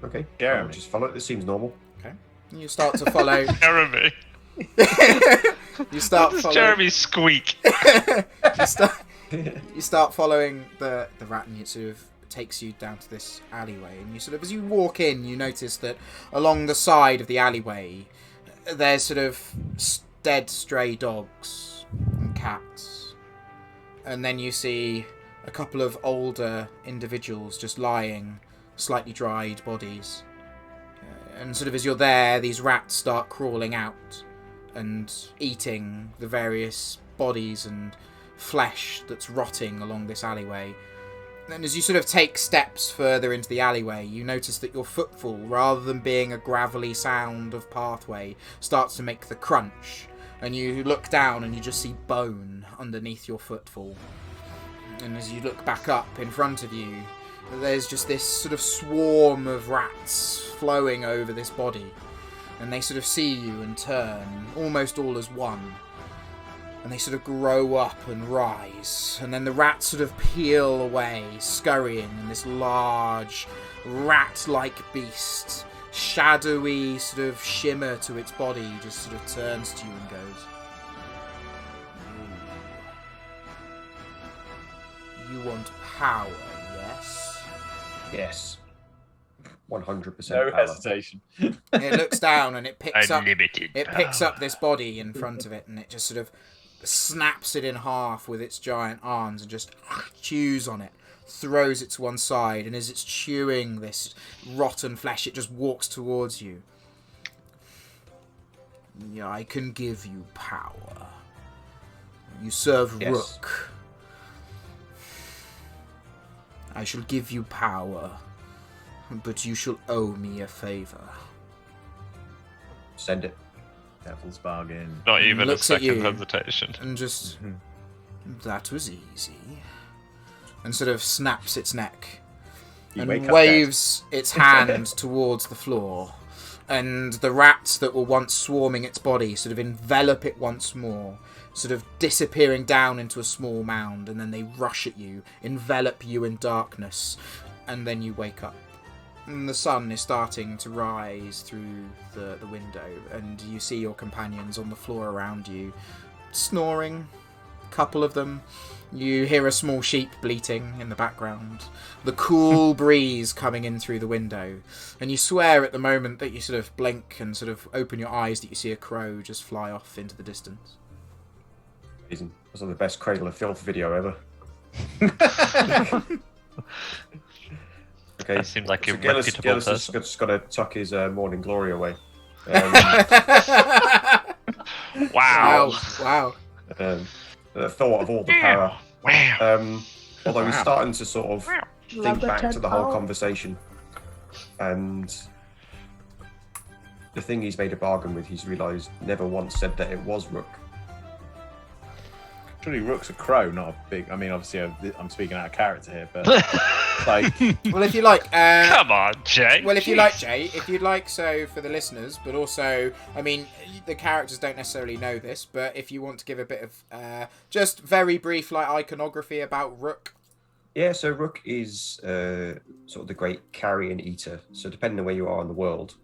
Okay. Jeremy. I'll just follow it. This seems normal. And you start to follow. Jeremy. You start What does following. Jeremy squeak? You start following the rat, and it sort of takes you down to this alleyway. And you sort of, as you walk in, you notice that along the side of the alleyway, there's sort of dead stray dogs and cats. And then you see a couple of older individuals just lying, slightly dried bodies. And sort of as you're there, these rats start crawling out and eating the various bodies and flesh that's rotting along this alleyway. And as you sort of take steps further into the alleyway, you notice that your footfall, rather than being a gravelly sound of pathway, starts to make the crunch. And you look down and you just see bone underneath your footfall. And as you look back up in front of you, there's just this sort of swarm of rats flowing over this body. And they sort of see you and turn, almost all as one. And they sort of grow up and rise. And then the rats sort of peel away, scurrying, and this large, rat-like beast, shadowy sort of shimmer to its body, just sort of turns to you and goes, "You want power, yes?" Yes. 100% No power. hesitation. It looks down and it picks up Unlimited this body in front of it, and it just sort of snaps it in half with its giant arms and just chews on it, throws it to one side, and as it's chewing this rotten flesh, it just walks towards you. Yeah, I can give you power. You serve Yes. Rook. I shall give you power, but you shall owe me a favour. Send it. Devil's bargain. Not even a Looks at second you. hesitation. And just, that was easy. And sort of snaps its neck. You wake And up waves its hand towards the floor. And the rats that were once swarming its body sort of envelop it once more, sort of disappearing down into a small mound, and then they rush at you, envelop you in darkness, and then you wake up. And the sun is starting to rise through the window, and you see your companions on the floor around you, snoring, a couple of them. You hear a small sheep bleating in the background, the cool breeze coming in through the window, and you swear at the moment that you sort of blink and sort of open your eyes that you see a crow just fly off into the distance. Amazing. That's like the best Cradle of Filth video ever. Okay. That seems like a Gillis reputable has person. just got to tuck his morning glory away. Wow. Wow. Um, the thought of all the power. Although he's starting to sort of think back to the whole conversation, and the thing he's made a bargain with, he's realised never once said that it was Rook. Surely Rook's a crow, not a big. I mean, obviously, I'm speaking out of character here, but like, Well, if you like, Come on, Jay. well, if you like, Jay, if you'd like, so for the listeners, but also, I mean, the characters don't necessarily know this, but if you want to give a bit of just very brief, like, iconography about Rook. Yeah, so Rook is sort of the great carrion eater. So depending on where you are in the world,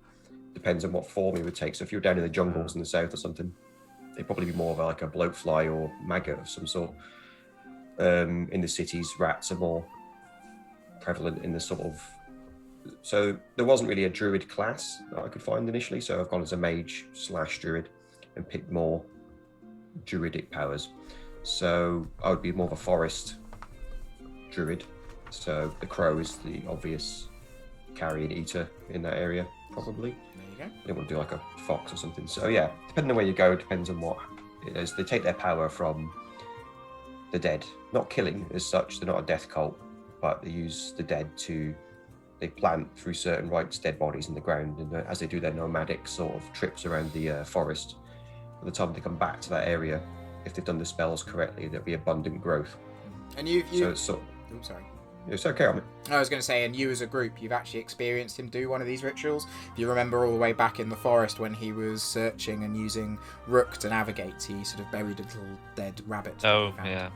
depends on what form he would take. So if you're down in the jungles in the south or something, it'd probably be more of like a bloatfly or maggot of some sort. In the cities, rats are more prevalent in the sort of... So there wasn't really a druid class that I could find initially, so I've gone as a mage / druid and picked more druidic powers. So I would be more of a forest druid. So the crow is the obvious carrion eater in that area, probably. There you go. They want to do like a fox or something. So yeah, depending on where you go, depends on what it is. They take their power from the dead. Not killing as such, they're not a death cult, but they use the dead to... They plant through certain rites dead bodies in the ground, and as they do their nomadic sort of trips around the forest, by the time they come back to that area, if they've done the spells correctly, there'll be abundant growth. And you So it's sort oh, sorry. It's okay. I was going to say, and you as a group, you've actually experienced him do one of these rituals. If you remember all the way back in the forest when he was searching and using Rook to navigate, he sort of buried a little dead rabbit. that Oh, he found. yeah.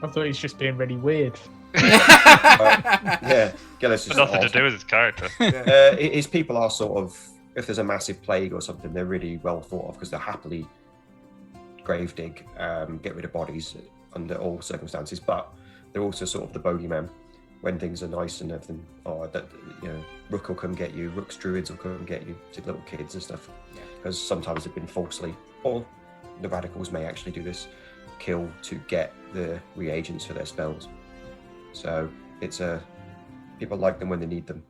I thought he was just being really weird. Yeah, Gillis is Nothing to awesome. do with his character. His people are sort of, if there's a massive plague or something, they're really well thought of because they'll happily grave dig, get rid of bodies under all circumstances. But they're also sort of the bogeyman when things are nice and everything. Oh, that, you know, Rook will come get you. Rook's druids will come get you to little kids and stuff. Because sometimes they've been falsely, or the radicals may actually do this, kill to get the reagents for their spells. So it's people like them when they need them,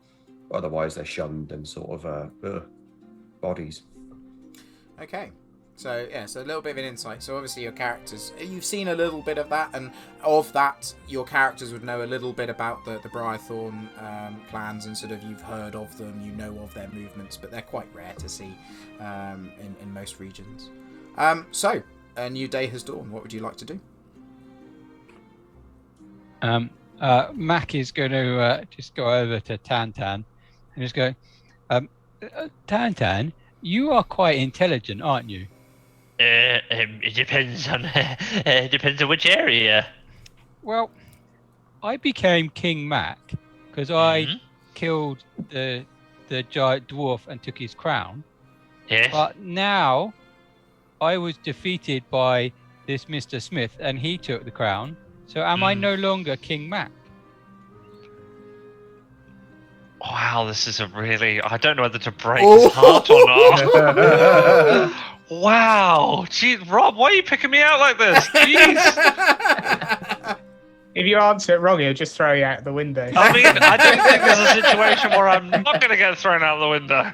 but otherwise they're shunned and sort of bodies. Okay. So, yeah, so a little bit of an insight. So, obviously, your characters, you've seen a little bit of that, and of that, your characters would know a little bit about the Briarthorn clans, and sort of you've heard of them, you know of their movements, but they're quite rare to see in most regions. So, a new day has dawned. What would you like to do? Mac is going to just go over to Tantan and just go, Tantan, you are quite intelligent, aren't you? It depends on which area. Well, I became King Mac because I killed the giant dwarf and took his crown. Yes. But now I was defeated by this Mr. Smith and he took the crown. So am I no longer King Mac? Wow, this is a really... I don't know whether to break his heart or not. Wow. Gee, Rob, why are you picking me out like this? Jeez. If you answer it wrong, he'll just throw you out the window. I mean, I don't think there's a situation where I'm not going to get thrown out the window.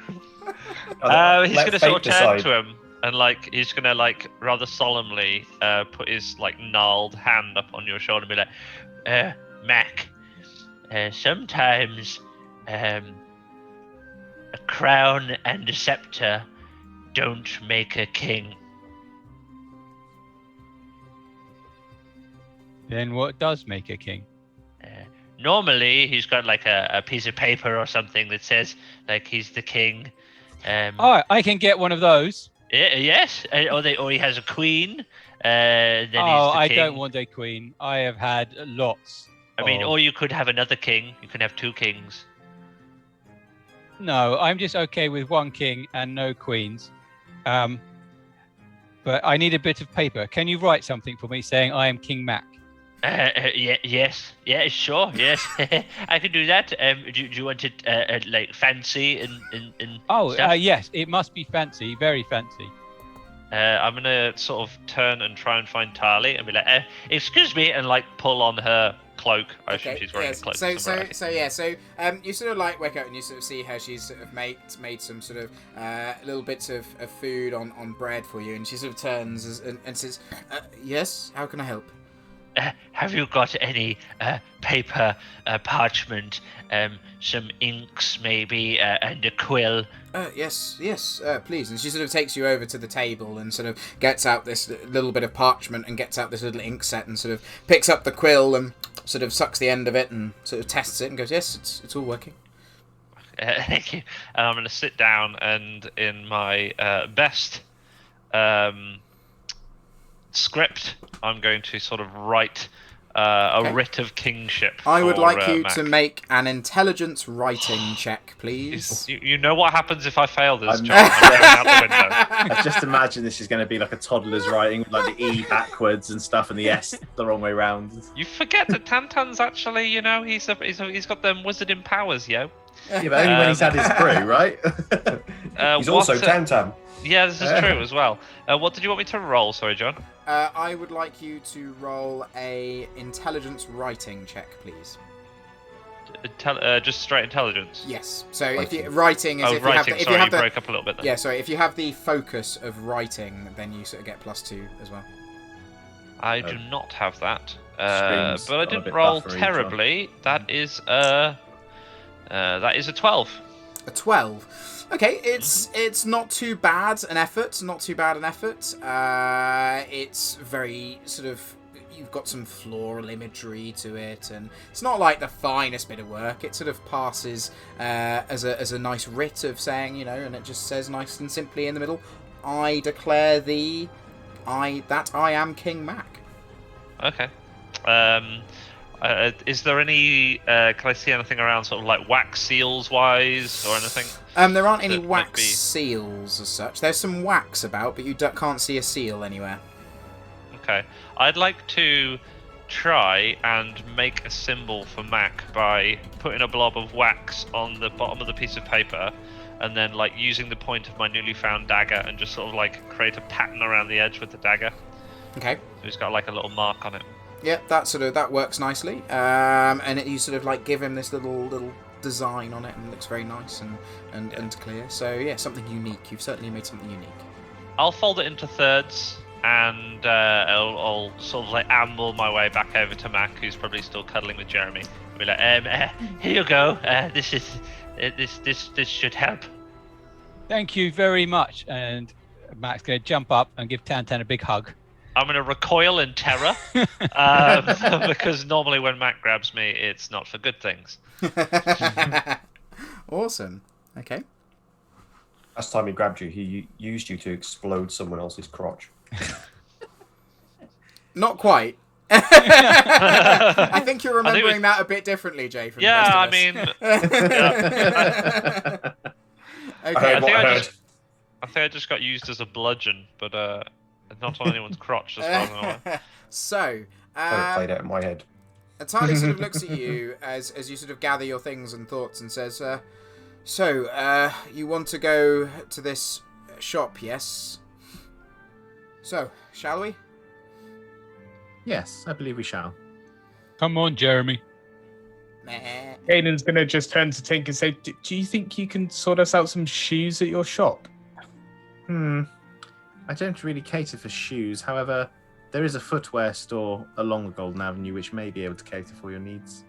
He's going to sort of turn to him and, like, he's going to, like, rather solemnly put his, like, gnarled hand up on your shoulder and be like, Mac, sometimes a crown and a scepter don't make a king. Then what does make a king? Normally, he's got like a piece of paper or something that says like he's the king. Oh, I can get one of those. Yes, or he has a queen. Then he's the I king. don't want a queen. I have had lots. I mean, or you could have another king. You can have two kings. No, I'm just okay with one king and no queens. But I need a bit of paper. Can you write something for me saying I am King Mac? Yes, sure, yes. I can do that. Do you want it like fancy and stuff? Yes, it must be fancy, very fancy. I'm gonna sort of turn and try and find Tali and be like, excuse me, and like pull on her cloak. I assume she's wearing a cloak. So you sort of like wake up and you sort of see her. She's sort of made some sort of little bits of food on bread for you, and she sort of turns and says, "Yes, how can I help?" Have you got any paper, parchment, some inks maybe, and a quill? Yes, please. And she sort of takes you over to the table and sort of gets out this little bit of parchment and gets out this little ink set and sort of picks up the quill and sort of sucks the end of it and sort of tests it and goes, yes, it's all working. Thank you. And I'm going to sit down and in my best script, I'm going to sort of write a writ of kingship. I would like you Mac. to make an intelligence writing check, please. You know what happens if I fail this, John? I'm going out the window. I just imagine this is going to be like a toddler's writing, like the E backwards and stuff, and the S the wrong way round. You forget that Tantan's actually, he's got them wizarding powers, yo. Yeah, but only when he's had his brew, right? He's also Tantan. Yeah, this is true as well. What did you want me to roll? Sorry, John. I would like you to roll a intelligence writing check, please. Just straight intelligence. Yes. So if you, writing is if writing. you have the, broke up a little bit there. Yeah, sorry. If you have the focus of writing, then you sort of get +2 as well. I do not have that, Screams but I a didn't bit roll buffery, terribly. That is a 12. A 12. Okay, it's not too bad an effort. It's very sort of, you've got some floral imagery to it, and it's not like the finest bit of work. It sort of passes as a nice writ of saying, and it just says nice and simply in the middle, I declare that I am King Mac. Okay. Is there any? Can I see anything around, sort of like wax seals wise or anything? There aren't any wax seals as such. There's some wax about, but you can't see a seal anywhere. Okay. I'd like to try and make a symbol for Mac by putting a blob of wax on the bottom of the piece of paper, and then like using the point of my newly found dagger and just sort of like create a pattern around the edge with the dagger. Okay. So it's got like a little mark on it. Yeah, that works nicely. And you sort of like give him this little design on it, and it looks very nice and clear. So yeah, something unique. You've certainly made something unique. I'll fold it into thirds, and I'll sort of like amble my way back over to Mac, who's probably still cuddling with Jeremy. I'll be like, here you go. This should help. Thank you very much. And Mac's going to jump up and give Tantan a big hug. I'm going to recoil in terror because normally when Mac grabs me, it's not for good things. Awesome. Okay. Last time he grabbed you, he used you to explode someone else's crotch. Not quite. I think you're remembering that a bit differently, Jay. From the rest of us. I think I just got used as a bludgeon, but not on anyone's crotch as far as I know. So, played out in my head. Atali sort of looks at you as you sort of gather your things and thoughts and says, so, you want to go to this shop, yes? So, shall we? Yes, I believe we shall. Come on, Jeremy. Aiden's going to just turn to Tink and say, do you think you can sort us out some shoes at your shop? I don't really cater for shoes. However, there is a footwear store along the Golden Avenue which may be able to cater for your needs.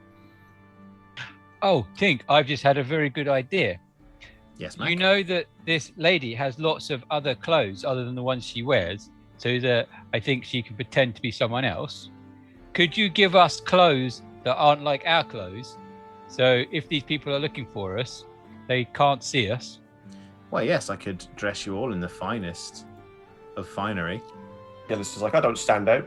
Oh, Tink, I've just had a very good idea. Yes, Mac? You know that this lady has lots of other clothes other than the ones she wears, so that I think she can pretend to be someone else. Could you give us clothes that aren't like our clothes? So if these people are looking for us, they can't see us. Well, yes, I could dress you all in the finest of finery. Yeah, this is like, I don't stand out.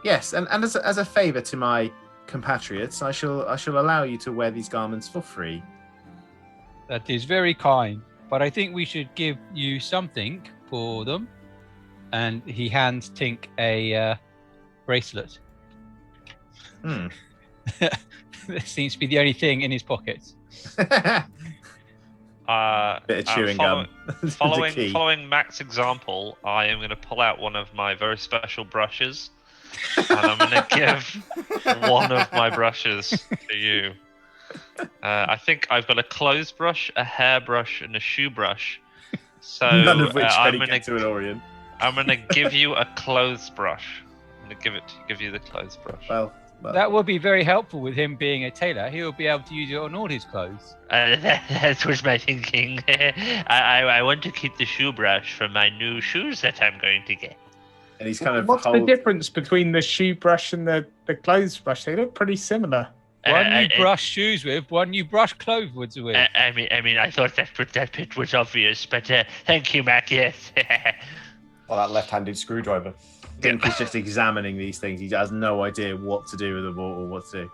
Yes, and as a favour to my compatriots, I shall allow you to wear these garments for free. That is very kind, but I think we should give you something for them. And he hands Tink a bracelet. This seems to be the only thing in his pockets. Bit of chewing gum. Following Mac's example, I am going to pull out one of my very special brushes, and I'm going to give one of my brushes to you. I think I've got a clothes brush, a hairbrush, and a shoe brush. So none of which I'm really get to an Orion. I'm going to give you a clothes brush. I'm going to give you the clothes brush. Well, That would be very helpful with him being a tailor. He will be able to use it on all his clothes. That was my thinking. I want to keep the shoe brush for my new shoes that I'm going to get. and he's kind of What's the difference between the shoe brush and the clothes brush? They look pretty similar. One you brush shoes with, one you brush clothes with. I mean, I thought that bit was obvious, but thank you, Mac. Yes. Or that left-handed screwdriver. Dink is just examining these things. He has no idea what to do with them or what to do.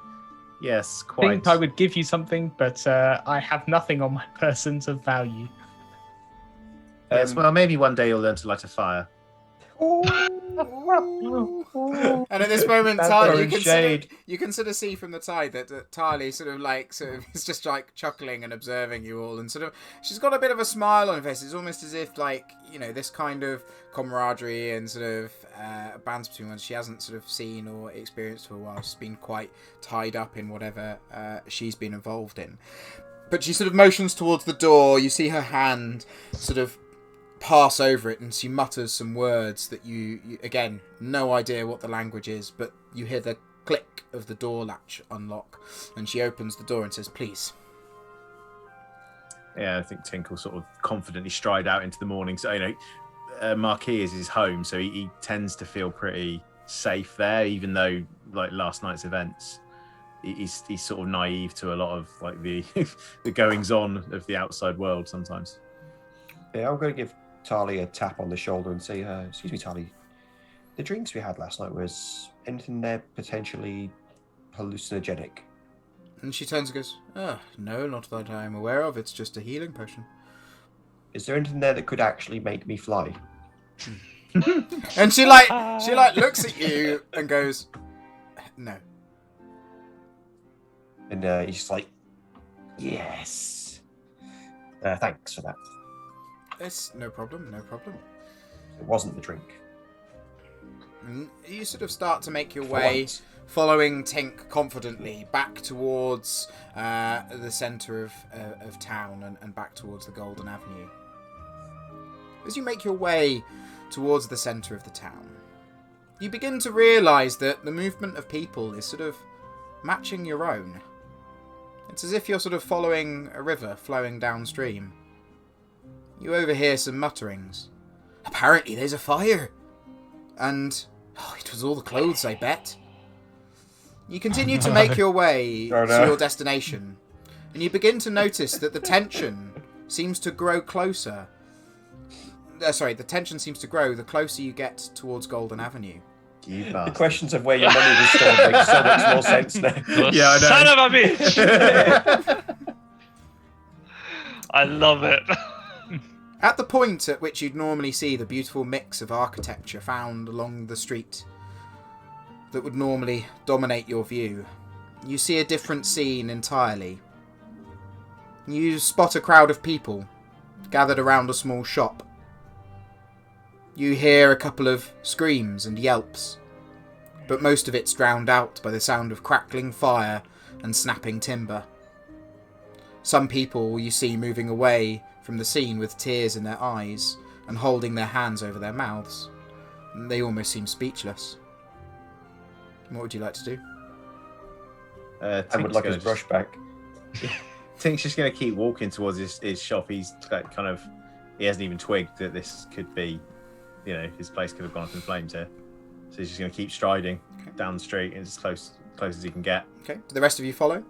Yes, I quite. think I would give you something, but I have nothing on my persons of value. Yes, well, maybe one day you'll learn to light a fire. And at this moment, That's Tyler, throwing shade. you can sort of see from the tide that Tyler sort of is just like chuckling and observing you all, and sort of she's got a bit of a smile on her face. It's almost as if this kind of camaraderie and sort of bands between ones she hasn't sort of seen or experienced for a while. She's been quite tied up in whatever she's been involved in. But she sort of motions towards the door. You see her hand sort of pass over it, and she mutters some words that you again, no idea what the language is, but you hear the click of the door latch unlock, and she opens the door and says, "Please." Yeah, I think Tink will sort of confidently stride out into the morning. So, Marquis is his home, so he tends to feel pretty safe there, even though, like last night's events, he's sort of naive to a lot of like the the goings on of the outside world sometimes. Yeah, I'm going to give Tali a tap on the shoulder and say, excuse me, Tali, the drinks we had last night, was anything there potentially hallucinogenic? And she turns and goes, no, not that I am aware of. It's just a healing potion. Is there anything there that could actually make me fly? And she looks at you and goes, no. And he's just like, yes. Thanks for that. It's no problem. It wasn't the drink. And you sort of start to make your way, following Tink confidently back towards the centre of town and back towards the Golden Avenue. As you make your way towards the centre of the town, you begin to realise that the movement of people is sort of matching your own. It's as if you're sort of following a river flowing downstream. You overhear some mutterings. Apparently there's a fire. And it was all the clothes, I bet. You continue to make your way to your destination, and you begin to notice that the tension seems to grow closer. The tension seems to grow the closer you get towards Golden Avenue. The questions of where your money was stored make so much more sense now. Yeah, I know. Son of a bitch! I love it. At the point at which you'd normally see the beautiful mix of architecture found along the street that would normally dominate your view, you see a different scene entirely. You spot a crowd of people gathered around a small shop. You hear a couple of screams and yelps, but most of it's drowned out by the sound of crackling fire and snapping timber. Some people you see moving away from the scene with tears in their eyes and holding their hands over their mouths. They almost seem speechless. What would you like to do? I would like his brush back. Tink's just going to keep walking towards his shop. He's he hasn't even twigged that this could be, his place could have gone up in flames here. So he's just going to keep striding down the street as close as he can get. Okay. Do the rest of you follow?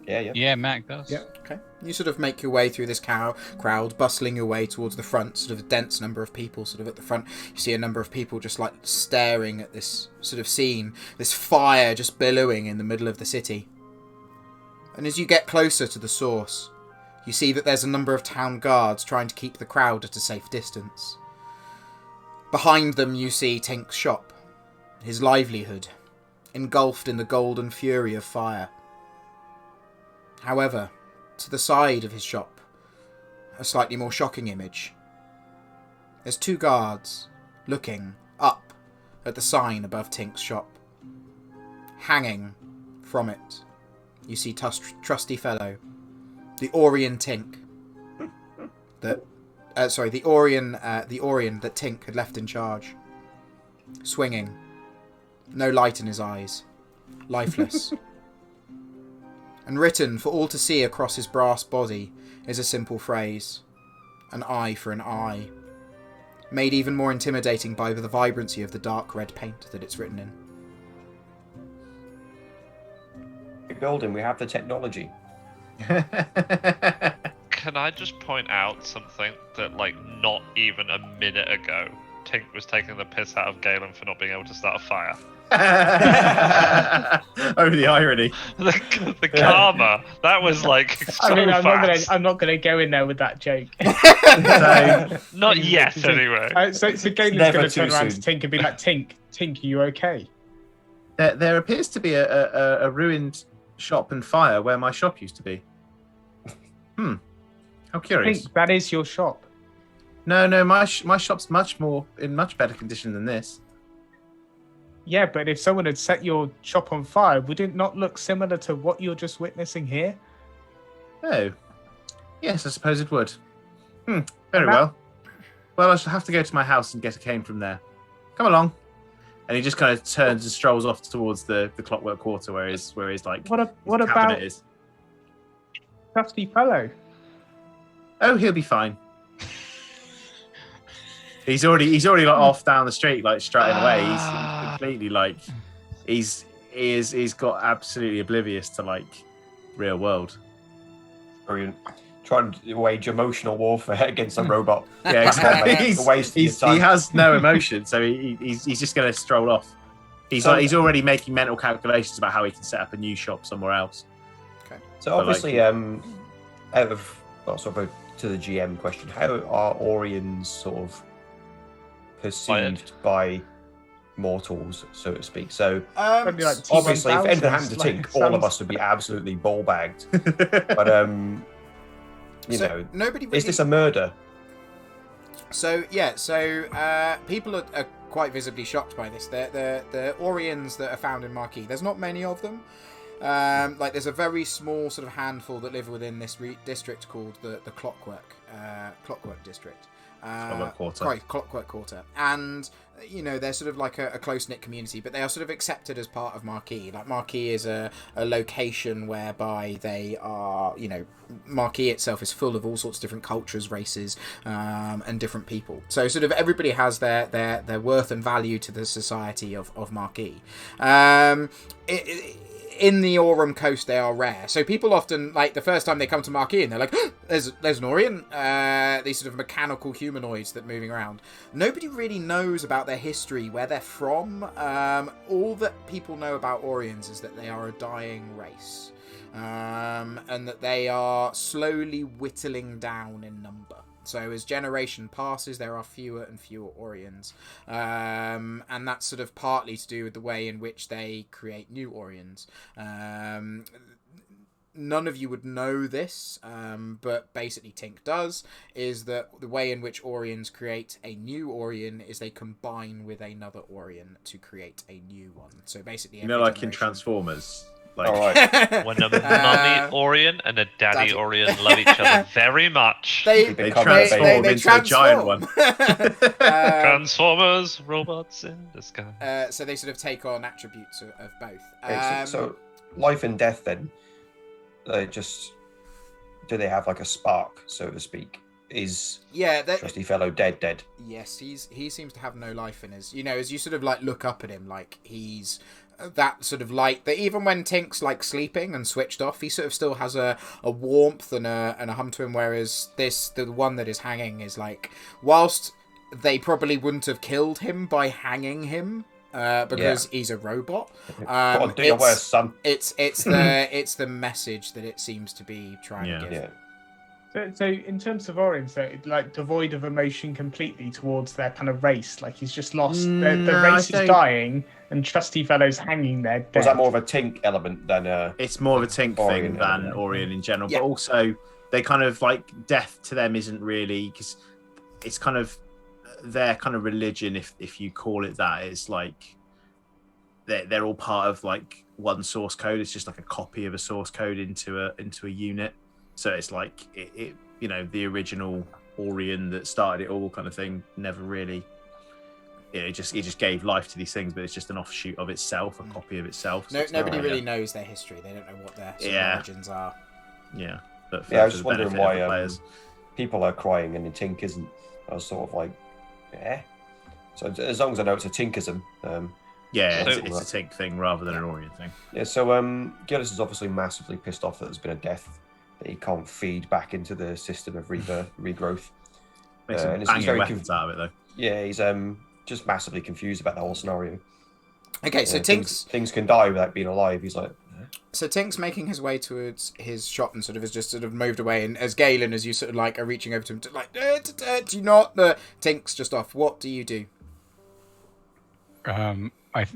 Yeah. Yeah, Mac does. Yeah. Okay. You sort of make your way through this crowd, bustling your way towards the front, sort of a dense number of people sort of at the front. You see a number of people just like staring at this sort of scene, this fire just billowing in the middle of the city. And as you get closer to the source, you see that there's a number of town guards trying to keep the crowd at a safe distance. Behind them you see Tink's shop, his livelihood, engulfed in the golden fury of fire. However, to the side of his shop, a slightly more shocking image. There's 2 guards looking up at the sign above Tink's shop. Hanging from it, you see trusty fellow, the Orion Tink. The Orion that Tink had left in charge. Swinging. No light in his eyes. Lifeless. And written for all to see across his brass body is a simple phrase. An eye for an eye. Made even more intimidating by the vibrancy of the dark red paint that it's written in. Building, we have the technology. Can I just point out something that, like, not even a minute ago, Tink was taking the piss out of Galen for not being able to start a fire. Oh, the irony. The karma. That was like so fast. I'm not gonna go in there with that joke. Not yet, anyway. So Galen's gonna turn around to Tink and be like, Tink, are you okay? There appears to be a ruined shop and fire where my shop used to be. How curious. Tink, that is your shop. No, my shop's in much better condition than this. Yeah, but if someone had set your shop on fire, would it not look similar to what you're just witnessing here? Oh, yes, I suppose it would. Very well. Well, I shall have to go to my house and get a cane from there. Come along. And he just kind of turns and strolls off towards the Clockwork Quarter, where his like what cabinet about is. Trusty fellow? Oh, he'll be fine. He's already like off down the street, like strutting away. He's completely like he's got absolutely oblivious to like real world. Brilliant. Trying to wage emotional warfare against a robot. Yeah, exactly. He time. has no emotion, so he's just going to stroll off. He's already making mental calculations about how he can set up a new shop somewhere else. Okay. So obviously, out of to the GM question, how are Orions sort of perceived by mortals, so to speak? So obviously, if anything happened to Tink, all of us would be absolutely ball bagged. But nobody really... is this a murder? So people are quite visibly shocked by this. The Orions that are found in Marquis, there's not many of them. There's a very small sort of handful that live within this district called the Clockwork District. Clockwork Quarter. And, they're sort of like a close-knit community, but they are sort of accepted as part of Marquis. Like, Marquis is a location whereby they are, Marquis itself is full of all sorts of different cultures, races, and different people. So sort of everybody has their worth and value to the society of Marquis. In the Aurum Coast, they are rare. So people often, like, the first time they come to Marquis and they're like, oh, there's an Orion. These sort of mechanical humanoids that are moving around. Nobody really knows about their history, where they're from. All that people know about Orions is that they are a dying race. And that they are slowly whittling down in number. So as generation passes, there are fewer and fewer Orions. And that's sort of partly to do with the way in which they create new Orions. None of you would know this, but basically Tink does, is that the way in which Orions create a new Orion is they combine with another Orion to create a new one. So basically... like in Transformers... All right. When a mummy Orion and a daddy Orion love each other very much. They transform into a giant one. Transformers, robots in the sky. So they sort of take on attributes of both. So life and death then, do they have like a spark, so to speak? Is trusty fellow dead? Yes, he seems to have no life in his... as you sort of like look up at him, like he's... that sort of light that even when Tink's like sleeping and switched off, he sort of still has a warmth and a hum to him, whereas the one that is hanging is like, whilst they probably wouldn't have killed him by hanging him because he's a robot, it's the message that it seems to be trying to give. So in terms of Orion, so like devoid of emotion completely towards their kind of race, like he's just lost. The race is dying, and trusty fellow's hanging there dead. Was that more of a Tink element than It's more of a Tink thing than Orion in general, but also they kind of like death to them isn't really, because it's kind of their kind of religion, if you call it that. It's like they're all part of like one source code. It's just like a copy of a source code into a unit. So it's like it you know, the original Orion that started it all kind of thing never really. It just gave life to these things, but it's just an offshoot of itself, a copy of itself. So Nobody really knows their history. They don't know what their sort of origins are. Yeah, but I was just wondering why people are crying and the Tink isn't. I was sort of like, yeah. So as long as I know it's a Tinkism. Yeah, it's a Tink thing rather than an Orion thing. Yeah, so Gillis is obviously massively pissed off that there's been a death that he can't feed back into the system of regrowth. Makes some banging weapons out of it, though. Yeah, he's just massively confused about the whole scenario. Okay, so Tink's... Things can die without being alive. He's like... So Tink's making his way towards his shop and sort of has just sort of moved away. And as Galen, as you sort of like are reaching over to him, to like, do you not? Tink's just off. What do you do?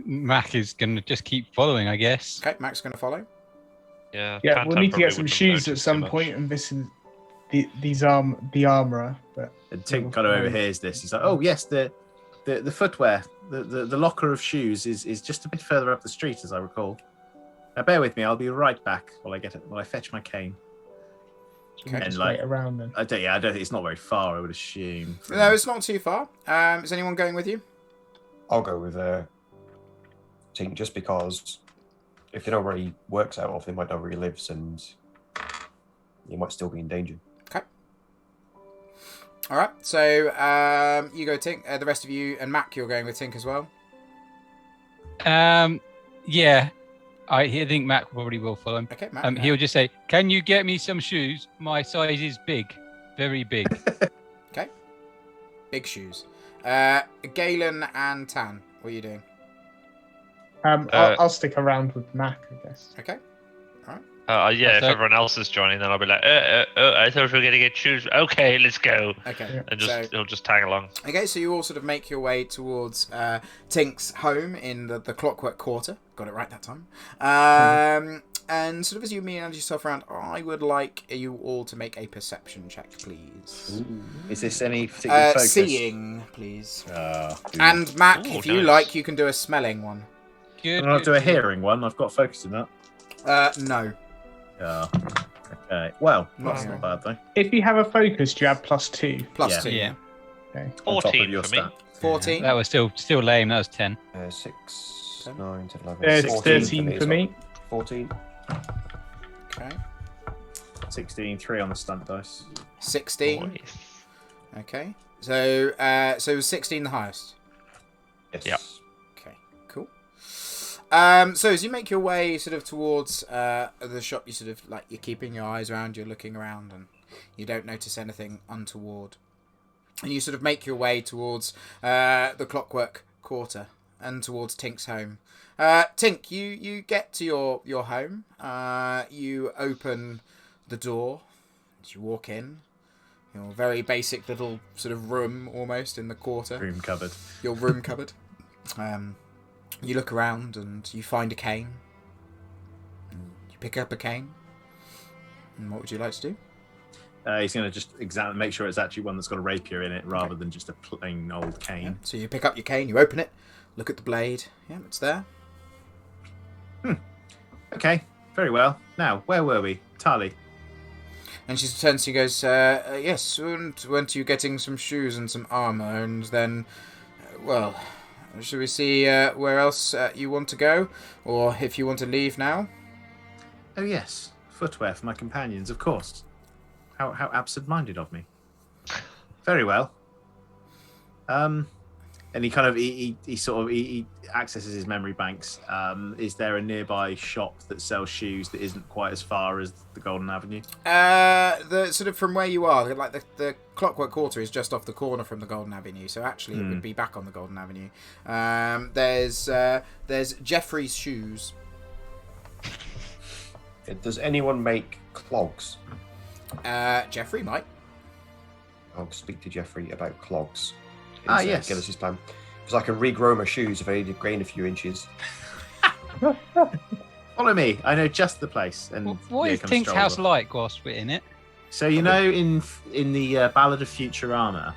Mac is going to just keep following, I guess. Okay, Mac's going to follow. Yeah, we'll need to get some shoes at some point, and this is the armourer. But and Tink kind of overhears this. He's like, "Oh yes, the footwear, the locker of shoes is just a bit further up the street, as I recall. Now bear with me, I'll be right back while I fetch my cane." Okay, and like around then. I don't think it's not very far. I would assume. No, it's not too far. Is anyone going with you? I'll go with Tink, just because if they know where he works out of, they might know where he lives, and he might still be in danger. Okay. All right. So you go, Tink. The rest of you and Mac, you're going with Tink as well. Yeah. I think Mac probably will follow him. Okay, Mac. He'll just say, "Can you get me some shoes? My size is big, very big." Okay. Big shoes. Galen and Tan, what are you doing? I'll stick around with Mac, I guess. Okay. All right. If everyone else is joining, then I'll be like, I thought we were going to get shoes. Okay, let's go. Okay. And he'll just tag along. Okay, so you all sort of make your way towards Tink's home in the Clockwork Quarter. Got it right that time. And sort of as you meander yourself around, I would like you all to make a perception check, please. Ooh. Is this any particular focus? Seeing, please. And Mac, if you like, you can do a smelling one. Good. I'll do a hearing one. I've got focus in that. No. Okay. Well, that's not bad though. If you have a focus, do you have +2? +2. Yeah. Okay. 14 for me. 14. That was still lame. That was 10. 6, 9, 10, 11. It's 13 for me. 14. Okay. 16, 3 on the stunt dice. 16. Nice. Okay. So 16 the highest. Yes. Yep. Okay, cool. So as you make your way sort of towards the shop, you sort of like you're keeping your eyes around, you're looking around, and you don't notice anything untoward. And you sort of make your way towards the Clockwork Quarter and towards Tink's home. Tink, you get to your home. You open the door. As you walk in, your very basic little sort of room, almost in the quarter. Room cupboard. Your room cupboard. You look around and you find a cane. You pick up a cane. And what would you like to do? He's going to just make sure it's actually one that's got a rapier in it rather than just a plain old cane. Yeah. So you pick up your cane, you open it, look at the blade. Yeah, it's there. Okay, very well. Now, where were we? Tali. And she turns to you and goes, yes, weren't you getting some shoes and some armour? And then, well, should we see where else you want to go? Or if you want to leave now? Oh, yes. Footwear for my companions, of course. How absent-minded of me. Very well. And he kind of he accesses his memory banks. Is there a nearby shop that sells shoes that isn't quite as far as the Golden Avenue? The sort of from where you are, like the Clockwork Quarter is just off the corner from the Golden Avenue, so actually it would be back on the Golden Avenue. There's Jeffrey's Shoes. Does anyone make clogs? Jeffrey might. I'll speak to Jeffrey about clogs. Yes. Gillis's plan. Because I can regrow my shoes if I need to gain a few inches. Follow me. I know just the place. And What is Tink's house like whilst we're in it? So in the Ballad of Futurama,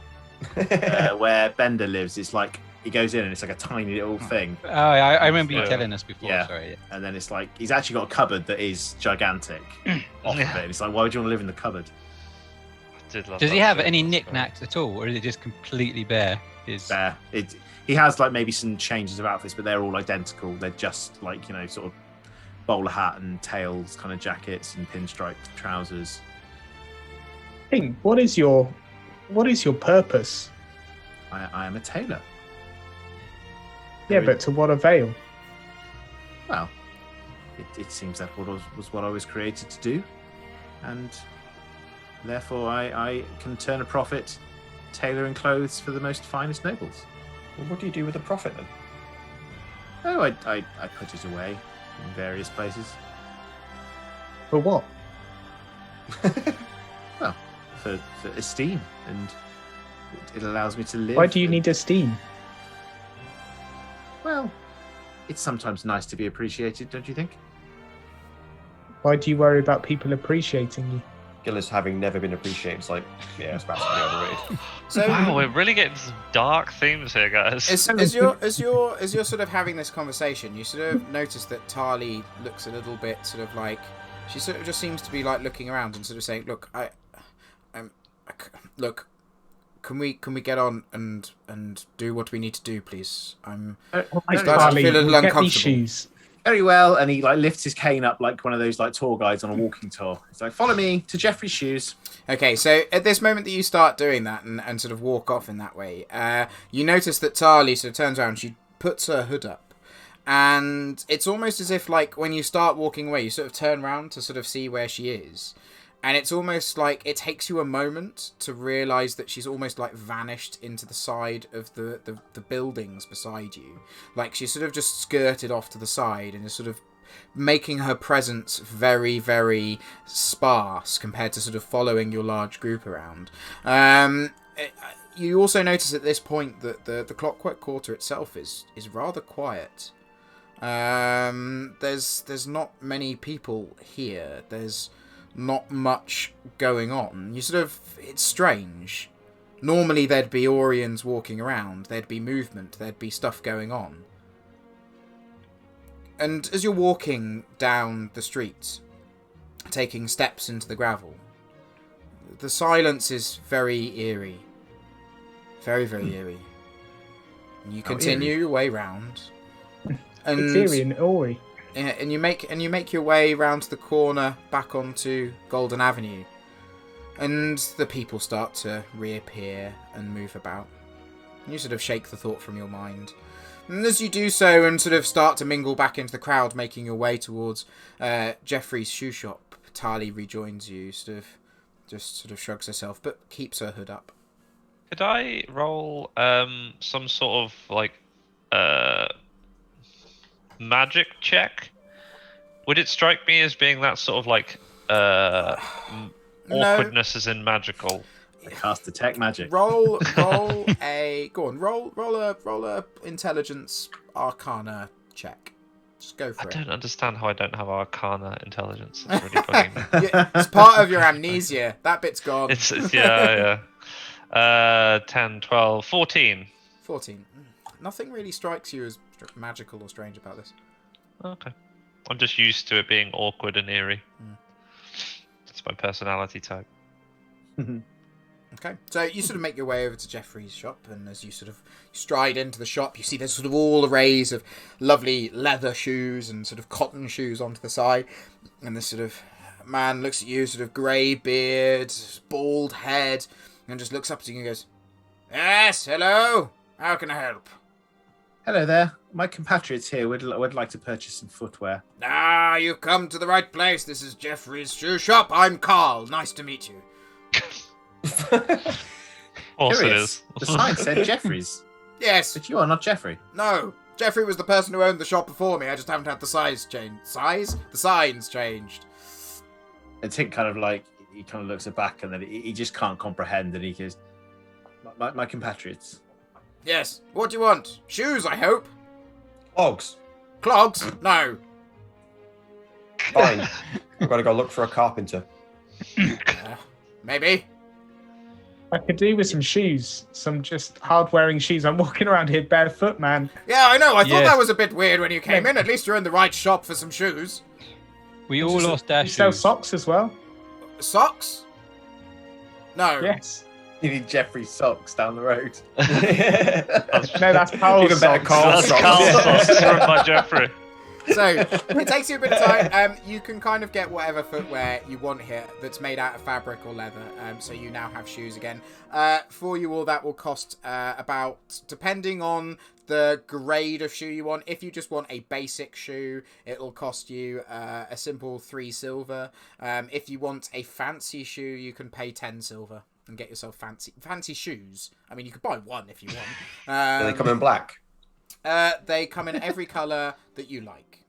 where Bender lives, it's like he goes in and it's like a tiny little thing. Oh, I remember you Yeah. telling us before. Yeah. Sorry. And then it's like he's actually got a cupboard that is gigantic off of it. And it's like, why would you want to live in the cupboard? Does he have any knickknacks at all, or is it just completely bare? There. He has like maybe some changes of outfits, but they're all identical. They're just like, sort of bowler hat and tails kind of jackets and pinstripe trousers. Pink, what is your purpose? I am a tailor. Yeah, but to what avail? Well, it seems that was what I was created to do, and therefore I can turn a profit tailoring clothes for the most finest nobles. Well, what do you do with the profit then? Oh, I put it away in various places. For what? Well, for esteem, and it allows me to live. Why do you need esteem? Well, it's sometimes nice to be appreciated, don't you think? Why do you worry about people appreciating you? Gillis, having never been appreciated, it's like, yeah, it's massively overrated. So Wow, we're really getting some dark themes here, guys. as you're sort of having this conversation, you sort of notice that Tali looks a little bit sort of like she sort of just seems to be like looking around and sort of saying, "Look, look, can we get on and do what we need to do, please? I'm starting to feel a little get these uncomfortable." shoes. Very well, and he like lifts his cane up like one of those like tour guides on a walking tour. He's like, "Follow me to Jeffrey's shoes." Okay, so at this moment that you start doing that and sort of walk off in that way, you notice that Tali sort of turns around, she puts her hood up, and it's almost as if like when you start walking away, you sort of turn around to sort of see where she is. And it's almost like it takes you a moment to realise that she's almost like vanished into the side of the buildings beside you. Like she's sort of just skirted off to the side and is sort of making her presence very, very sparse compared to sort of following your large group around. You also notice at this point that the Clockwork Quarter itself is rather quiet. There's not many people here. There's not much going on. It's strange. Normally there'd be Orions walking around, there'd be movement, there'd be stuff going on. And as you're walking down the street, taking steps into the gravel, the silence is very eerie. Very, very eerie. And you continue your way round. And It's eerie and Ori. and you make your way round the corner back onto Golden Avenue, and the people start to reappear and move about. You sort of shake the thought from your mind, and as you do so and sort of start to mingle back into the crowd, making your way towards Jeffrey's shoe shop, Tali rejoins you. Sort of shrugs herself, but keeps her hood up. Could I roll some sort of like magic check? Would it strike me as being that sort of like awkwardness as in magical? Cast detect magic. Roll a intelligence arcana check. Just go for I it. don't understand how I don't have Arcana intelligence. It's really bugging me. It's part of your amnesia. That bit's gone. It's yeah. 10, 12, 14. 14. Nothing really strikes you as magical or strange about this. Okay. I'm just used to it being awkward and eerie. That's my personality type. Okay, so you sort of make your way over to Jeffrey's shop, and as you sort of stride into the shop, you see there's sort of all arrays of lovely leather shoes and sort of cotton shoes onto the side, and this sort of man looks at you, sort of grey beard, bald head, and just looks up at you and goes, "Yes, hello, how can I help?" Hello there. My compatriots here would like to purchase some footwear. "Ah, you've come to the right place. This is Jeffrey's shoe shop. I'm Carl. Nice to meet you." Also it Curious. is. The sign said Jeffries, "Yes, but you are not Jeffrey. no. Jeffrey was the person who owned the shop before me. I just haven't had the size changed. Size? The signs changed." And Tink kind of looks back, and then he just can't comprehend, and he goes, my compatriots. "Yes. What do you want? Shoes, I hope. Clogs. Clogs? No." Fine. I've got to go look for a carpenter. Maybe. I could do with some shoes, some just hard-wearing shoes. I'm walking around here barefoot, man. Yeah, I know. I thought Yes. that was a bit weird when you came in. At least you're in the right shop for some shoes. We all lost our You sell shoes. socks as well? Socks? No. Yes. You need Jeffrey's socks down the road. No, that's Carl's Even better, socks. Carl's That's Carl's socks run by Jeffrey. So, it takes you a bit of time. You can kind of get whatever footwear you want here that's made out of fabric or leather. So you now have shoes again. For you all, that will cost about, depending on the grade of shoe you want. If you just want a basic shoe, it'll cost you a simple 3 silver. If you want a fancy shoe, you can pay 10 silver and get yourself fancy shoes. I mean, you could buy one if you want. Do they come in black? They come in every colour that you like.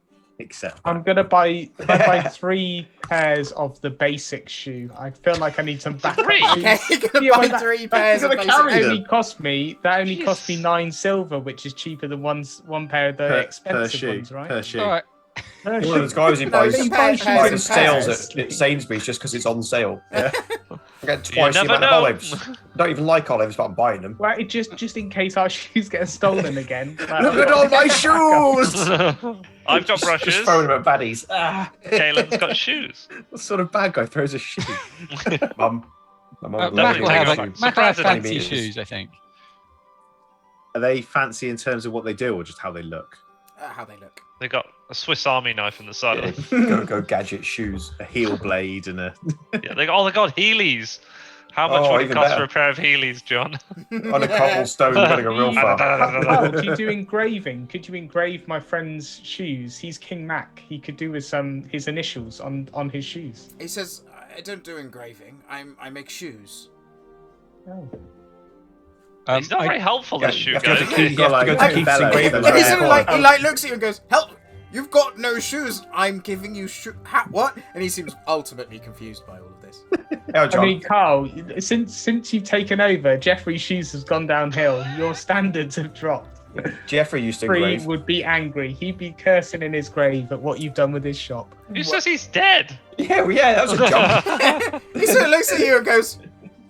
Except I'm gonna buy 3 pairs of the basic shoe. I feel like I need some backup Three? shoes. Okay, you're gonna Yeah, buy but 3 pairs of gonna basic carry That them. only cost me 9 silver, which is cheaper than one pair of the per expensive shoe. ones, right? Per shoe. All right. Per One of shoe. those guys who No, buys you buy pay shoes pairs in and sales pairs. at Sainsbury's just because it's on sale. Yeah. I get You twice the never amount of know. olives. I don't even like olives, but I'm buying them. Well, it just in case our shoes get stolen again. Like, Look at all my shoes! I've got brushes. Just throwing them at baddies. Caelan's got shoes. What sort of bad guy throws a shoe? Mum. My mum would Definitely Mac will love have, a take shoe. Mac will have Surprisingly fancy meters. shoes, I think. Are they fancy in terms of what they do or just how they look? How they look. They got a Swiss Army knife in the side of them. Go gadget shoes. A heel blade and a. Yeah, they got Heelys. How much Oh, would it even cost better. for a pair of Heelys, John? On a cobblestone running a real far. Carl, do you do engraving? Could you engrave my friend's shoes? He's King Mac. He could do with his initials on his shoes. He says, I don't do engraving. I make shoes. Oh. It's not very helpful, this shoe, you have to go guys. to Keith- you have to go to Like, Keith's bellows, engravers. those And he Yeah. sort of like, he like looks at you and goes, help! You've got no shoes. I'm giving you what? And he seems ultimately confused by all of this. Oh, I John. mean, Carl, since you've taken over, Jeffrey's shoes has gone downhill. Your standards have dropped. Jeffrey used to Jeffrey engrave. would be angry. He'd be cursing in his grave at what you've done with his shop. Who says he's dead? Yeah, well, yeah, that was a jump. He sort of looks at you and goes,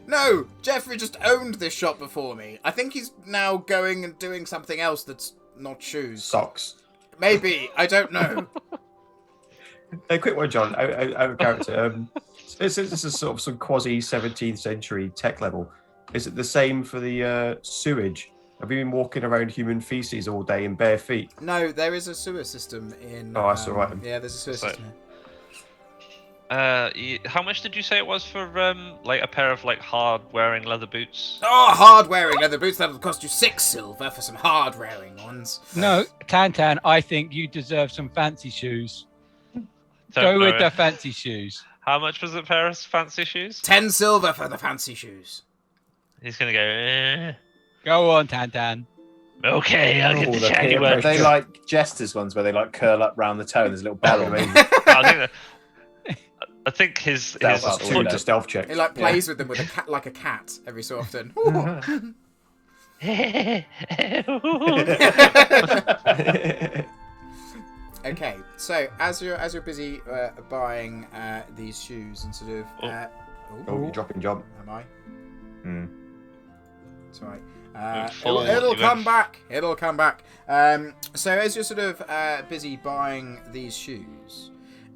no, Jeffrey just owned this shop before me. I think he's now going and doing something else that's not shoes. Socks. Maybe. I don't know. A quick one, John. Out of character. This is sort of some quasi 17th century tech level. Is it the same for the sewage? Have you been walking around human feces all day in bare feet? No, there is a sewer system in... Oh, that's all right. Yeah, there's a sewer So- system here. How much did you say it was for like a pair of like hard-wearing leather boots? Oh, hard-wearing leather boots. That'll cost you 6 silver for some hard-wearing ones. No, Tantan, I think you deserve some fancy shoes. Don't Go know. with the fancy shoes. How much was a pair of fancy shoes? 10 silver for the fancy shoes. He's gonna go. Go on, Tantan. Okay, I'll get Oh, the the shaggy peer one. Are they like Jester's ones where they like curl up round the toe and there's a little bell on them? I think his Stealth out the Two window. to stealth check. He like plays with them with a cat, like a cat, every so often. Okay, so as you're busy buying these shoes and sort of, Oh, you're dropping job. am I? Hmm. It's alright. Full- It'll you come went- back. It'll come back. So as you're sort of busy buying these shoes,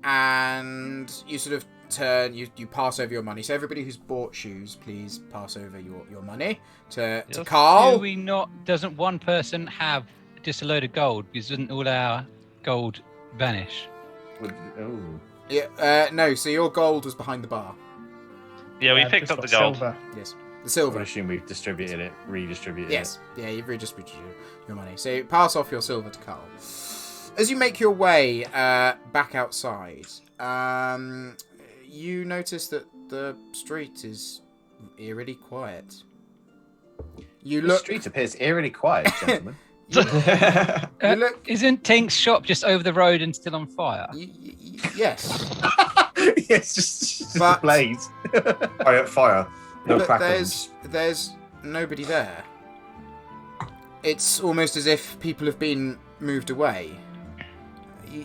and you sort of turn, you pass over your money. So everybody who's bought shoes, please pass over your money to Yes. Do Carl. we not? Doesn't one person have just a load of gold? Because doesn't all our gold vanish? Oh. Yeah. No. So your gold was behind the bar. Yeah, we I've picked just up the got gold. silver. Yes. The I silver. assume we've distributed it, redistributed Yes. Yeah, you've redistributed your money. So pass off your silver to Carl. As you make your way back outside, you notice that the street is eerily quiet. You it. The look. street appears eerily quiet, gentlemen. You look. Isn't Tink's shop just over the road and still on fire? Yes, It's just But- a blaze. Fire. No but crackles. there's nobody there. It's almost as if people have been moved away.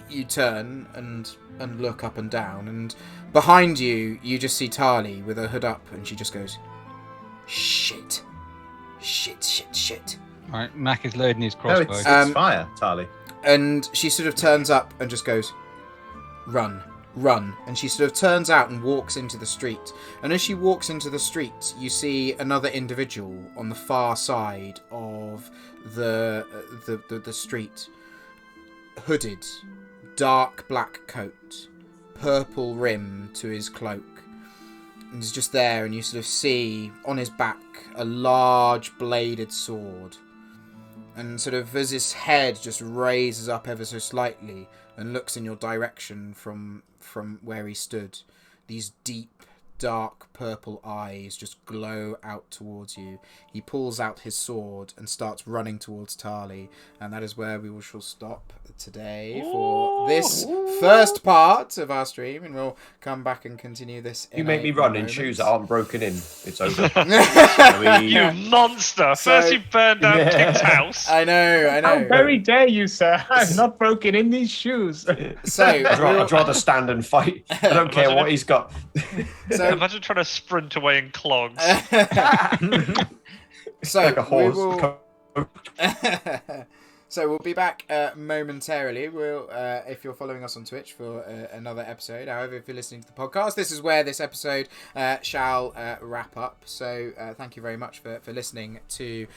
you turn and look up and down, and behind you, you just see Tali with her hood up, and she just goes, shit. All right, Mac is loading his No, crossbow. it's fire, Tali. And she sort of turns up and just goes, run. And she sort of turns out and walks into the street. And as she walks into the street, you see another individual on the far side of the street. Hooded, dark black coat, purple rim to his cloak. And he's just there, and you sort of see on his back a large bladed sword. And sort of as his head just raises up ever so slightly and looks in your direction from where he stood, these deep, dark purple eyes just glow out towards you. He pulls out his sword and starts running towards Tali, and that is where we shall stop today for this first part of our stream, and we'll come back and continue this. You make me run in shoes that aren't broken in. It's over. You monster! First you burned down King's house. I know. How very dare you, sir? I'm not broken in these shoes. So I'd rather stand and fight. I don't care what he's got. So imagine trying to sprint away in clogs. So like a horse. So we'll be back momentarily. We'll, if you're following us on Twitch for another episode. However, if you're listening to the podcast, this is where this episode shall wrap up. So thank you very much for listening to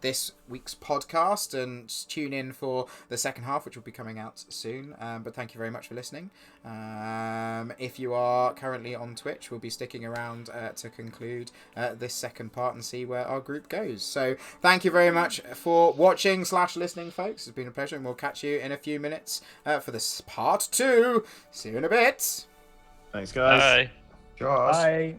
this week's podcast, and tune in for the second half, which will be coming out soon. But thank you very much for listening. If you are currently on Twitch, we'll be sticking around to conclude this second part and see where our group goes. So thank you very much for watching / listening, folks. It's been a pleasure, and we'll catch you in a few minutes for this part 2. See you in a bit. Thanks, guys. Bye. Cheers. Bye.